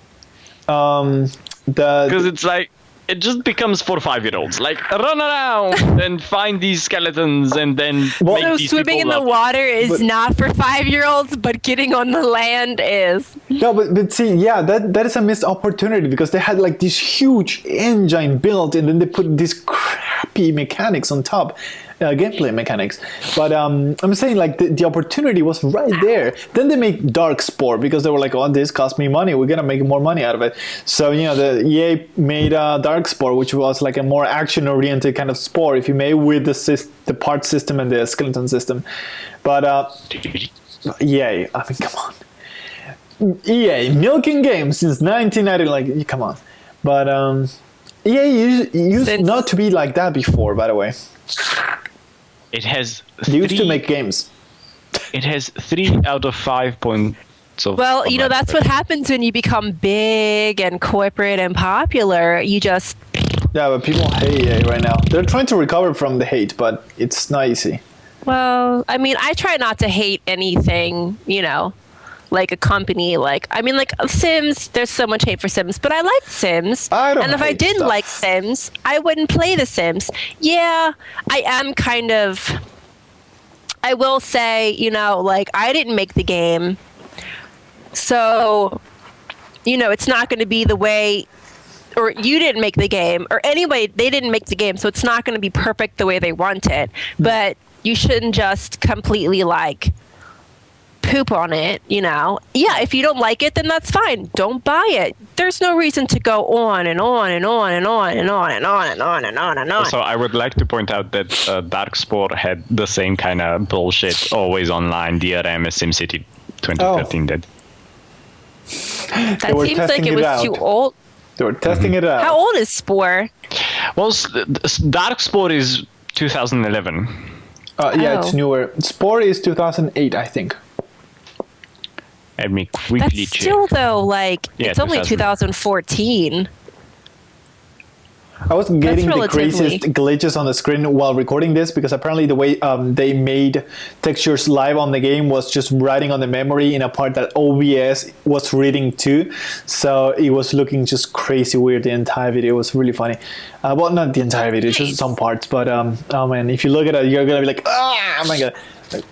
Because it's like it just becomes for 5-year-olds, like run around and find these skeletons and then so swimming in the water is not for 5-year-olds, but getting on the land is. No, but see, yeah, that is a missed opportunity, because they had like this huge engine built and then they put these crappy mechanics on top. Gameplay mechanics, but I'm saying like the opportunity was right there. Then they make Darkspore because they were like, oh, this cost me money, we're gonna make more money out of it. So the EA made Darkspore, which was like a more action oriented kind of spore, if you may, with the part system and the skeleton system. But EA, I mean, come on, EA milking games since 1990, like, come on. But EA used not to be like that before, by the way. It has. They used to make games. It has 3 out of 5 points. Well, that's what happens when you become big and corporate and popular. You just. Yeah, but people hate EA right now. They're trying to recover from the hate, but it's not easy. Well, I mean, I try not to hate anything, like a company, like Sims. There's so much hate for Sims, but I like Sims. And if I didn't like Sims, I wouldn't play the Sims. Yeah, I am kind of. I will say, like, I didn't make the game, so it's not going to be the way. Or you didn't make the game, or anyway, they didn't make the game, so it's not going to be perfect the way they want it. But you shouldn't just completely like poop on it, Yeah, if you don't like it, then that's fine. Don't buy it. There's no reason to go on and on and on and on and on and on and on and on and on. Also, I would like to point out that Darkspore had the same kind of bullshit, always online DRM as SimCity 2013 did. That seems like it was too old. They were testing it out. How old is Spore? Well, Darkspore is 2011. Yeah, it's newer. Spore is 2008, I think. Let me quickly check. That's still, though, like, it's only 2014. I was getting the craziest glitches on the screen while recording this, because apparently the way they made textures live on the game was just writing on the memory in a part that OBS was reading too. So it was looking just crazy weird the entire video. It was really funny. Well, not the entire video, just some parts. But oh man, if you look at it, you're going to be like, oh my God.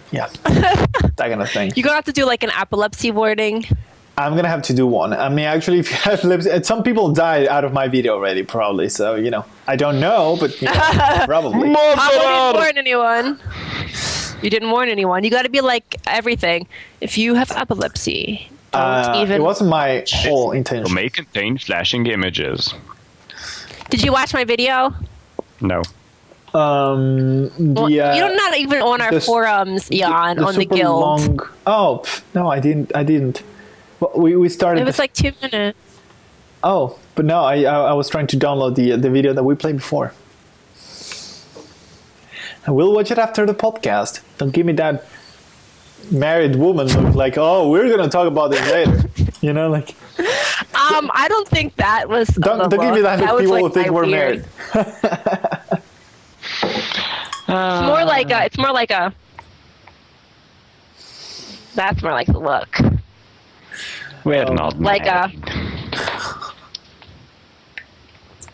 Yeah, that kind of thing. You're going to have to do like an epilepsy warning. I'm going to have to do one. I mean, actually, if you have epilepsy, some people died out of my video already, probably. So, I don't know, but probably. I didn't warn anyone. You didn't warn anyone. You got to be like everything. If you have epilepsy, don't even. It wasn't my whole intention. It may contain flashing images. Did you watch my video? No. Well, you're not even on our forums, Jan, on the guild. No, I didn't. Well, we started. It was like 2 minutes. Oh, but no, I was trying to download the video that we played before. I will watch it after the podcast. Don't give me that married woman look like, oh, we're gonna talk about it later. Like. I don't think that was. Don't give me that. That was, people like, will think my we're weird. married. It's more like a. It's more like a. That's more like the look. We're not Like married.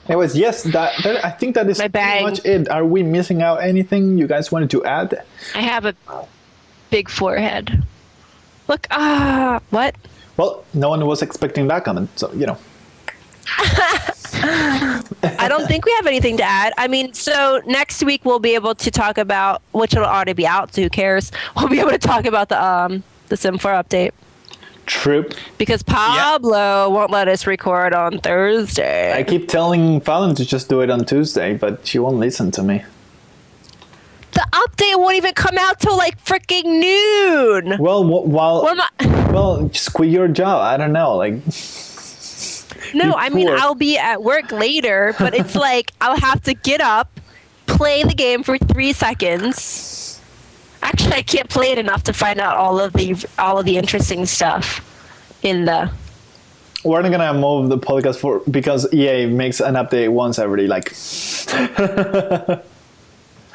Anyways, yes, that I think that is My pretty bag. much it. Are we missing out anything you guys wanted to add? I have a big forehead. Look, what? Well, no one was expecting that comment, so I don't think we have anything to add. I mean, so next week we'll be able to talk about, which will already be out, so who cares? We'll be able to talk about the Sim 4 update. True. Because Pablo won't let us record on Thursday. I keep telling Fallon to just do it on Tuesday, but she won't listen to me. The update won't even come out till like freaking noon. Well, What am I- well, just quit your job. I don't know, like. No, I mean, poor. I'll be at work later, but it's like I'll have to get up, play the game for 3 seconds. Actually, I can't play it enough to find out all of the interesting stuff in the. We're not gonna move the podcast because EA makes an update once every like.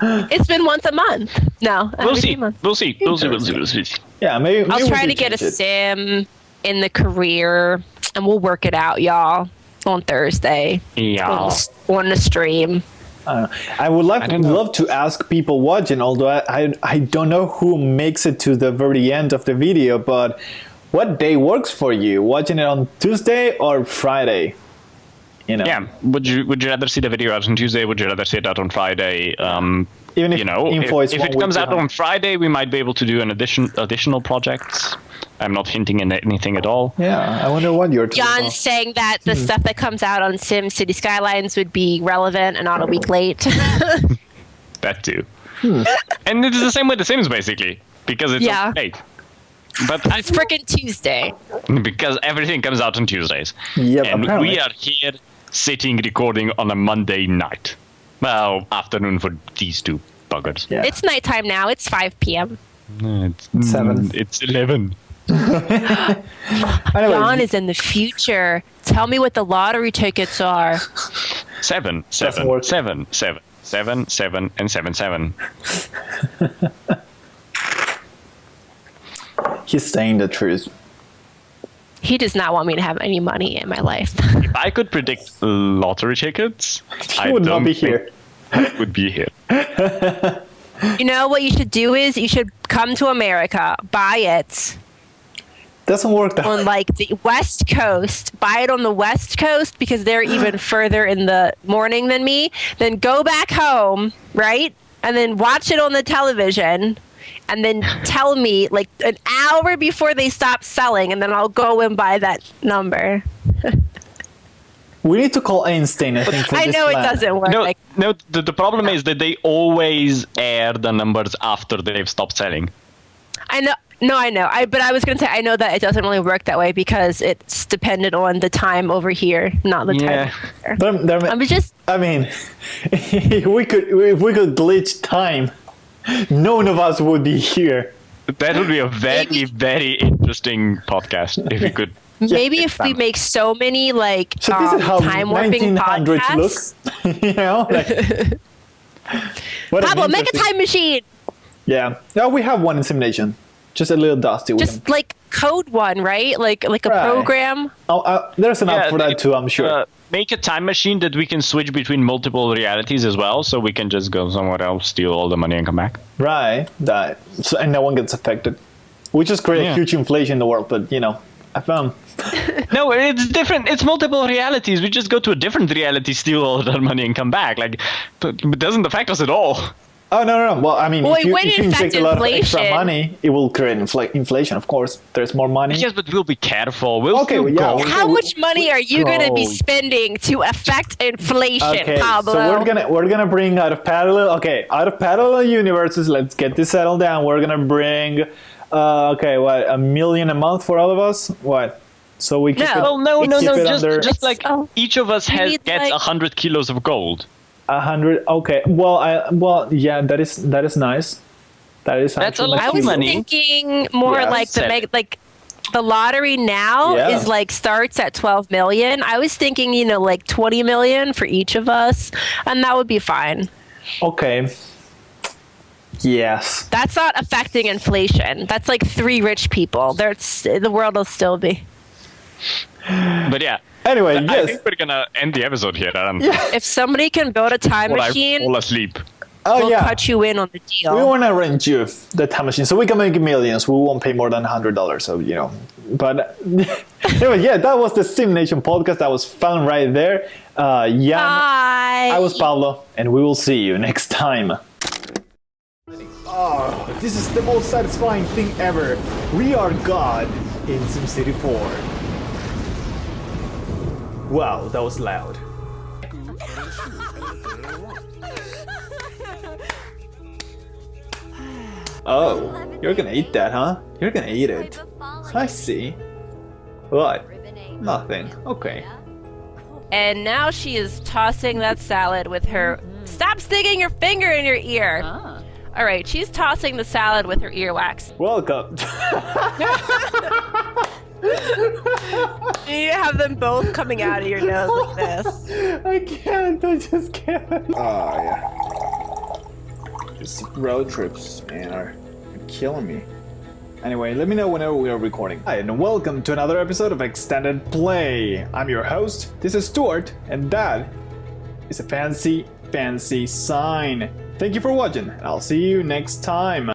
It's been once a month. No, We'll every see. 3 months. We'll see. We'll see. Yeah, maybe I'll we try should to get a change it. sim in the career, and we'll work it out, y'all, on Thursday. Yeah. On the stream. I would don't know. love to ask people watching, although I don't know who makes it to the very end of the video, but what day works for you? Watching it on Tuesday or Friday? Yeah. Would you rather see the video out on Tuesday? Would you rather see it out on Friday? Even if info is if one it week comes out behind. on Friday, we might be able to do an additional projects. I'm not hinting at anything at all. Yeah, I wonder what you're talking John's about. saying that the stuff that comes out on City Skylines would be relevant and not a week late. That too. And it is the same with The Sims, basically, because it's Yeah. late. But It's freaking Tuesday. because everything comes out on Tuesdays. Yep, And apparently. we are here sitting recording on a Monday night. Well, afternoon for these two buggers. Yeah. It's nighttime now. It's 5 p.m. It's 7. It's 11. Anyway, John is in the future. Tell me what the lottery tickets are. 7, Doesn't 7, work. 7, 7, 7, 7, and 7, 7. he's saying the truth. He does not want me to have any money in my life. If I could predict lottery tickets, He would not be here. I would be here. You know what you should do is you should come to America, buy it Doesn't work that on way. like the West Coast, buy it on the West Coast because they're even further in the morning than me. Then go back home, right? And then watch it on the television. And then tell me like an hour before they stop selling, and then I'll go and buy that number. We need to call Einstein, I think, for I this know plan. it doesn't work. No, the problem is that they always air the numbers after they've stopped selling. I know. No, I know. But I was going to say, I know that it doesn't really work that way because it's dependent on the time over here, not the Yeah. time over here. There- I'm just, I mean, if we could glitch time, none of us would be here. That would be a very, Maybe- very interesting podcast if we could. maybe if we make so many like So this is how time warping 1900s podcasts. look. You know? Like, what an Pablo, make a interesting- time machine. Yeah. No, we have one in SimNation. Just a little dusty with Just like code one, right? Like a Right. program. there's an app Yeah, for that too, I'm sure. Make a time machine that we can switch between multiple realities as well, so we can just go somewhere else, steal all the money, and come back. Right. That. So, and no one gets affected. We just create Yeah. huge inflation in the world, but I found. No, it's different. It's multiple realities. We just go to a different reality, steal all that money, and come back. Like, it doesn't affect us at all. Oh no! Well, I mean, Well, if you, it wouldn't if you inject affect a lot of extra inflation. money, it will create inflation. Of course, there's more money. Yes, but we'll be careful. We'll Okay, still yeah, go. we- How much money are you going to be Gold. spending to affect inflation, Okay, Pablo? so we're gonna bring out of parallel universes. Let's get this settled down. We're gonna bring, what, $1 million a month for all of us? What? So we keep No. it. Well, no, we no, keep no. it Just, under just like Oh. each of us You need, gets like- 100 kilos of gold. 100. Okay. Well, yeah. That is nice. That is That's a actually lot I of was money. thinking more Yeah, like the seven. like the lottery now Yeah. is like starts at 12 million. I was thinking, like 20 million for each of us, and that would be fine. Okay. Yes. That's not affecting inflation. That's like 3 rich people. The world will still be. But yeah. Anyway, I yes. think we're gonna end the episode here. If somebody can build a time machine, fall asleep. Oh, we'll yeah. cut you in on the deal. We want to rent you the time machine so we can make millions. We won't pay more than $100. So, But anyway, yeah, that was the SimNation podcast. That was fun right there. Jan, Bye. I was Pablo, and we will see you next time. Oh, this is the most satisfying thing ever. We are God in SimCity 4. Wow, that was loud. Oh, you're gonna eat that, huh? You're gonna eat it. I see. What? Nothing. Okay. And now she is tossing that salad with her. Stop sticking your finger in your ear. All right, she's tossing the salad with her earwax. Welcome. You have them both coming out of your nose like this. I can't. I just can't. Oh, yeah. These road trips, man, are killing me. Anyway, let me know whenever we are recording. Hi, and welcome to another episode of Extended Play. I'm your host. This is Stuart, and that is a fancy, fancy sign. Thank you for watching. I'll see you next time.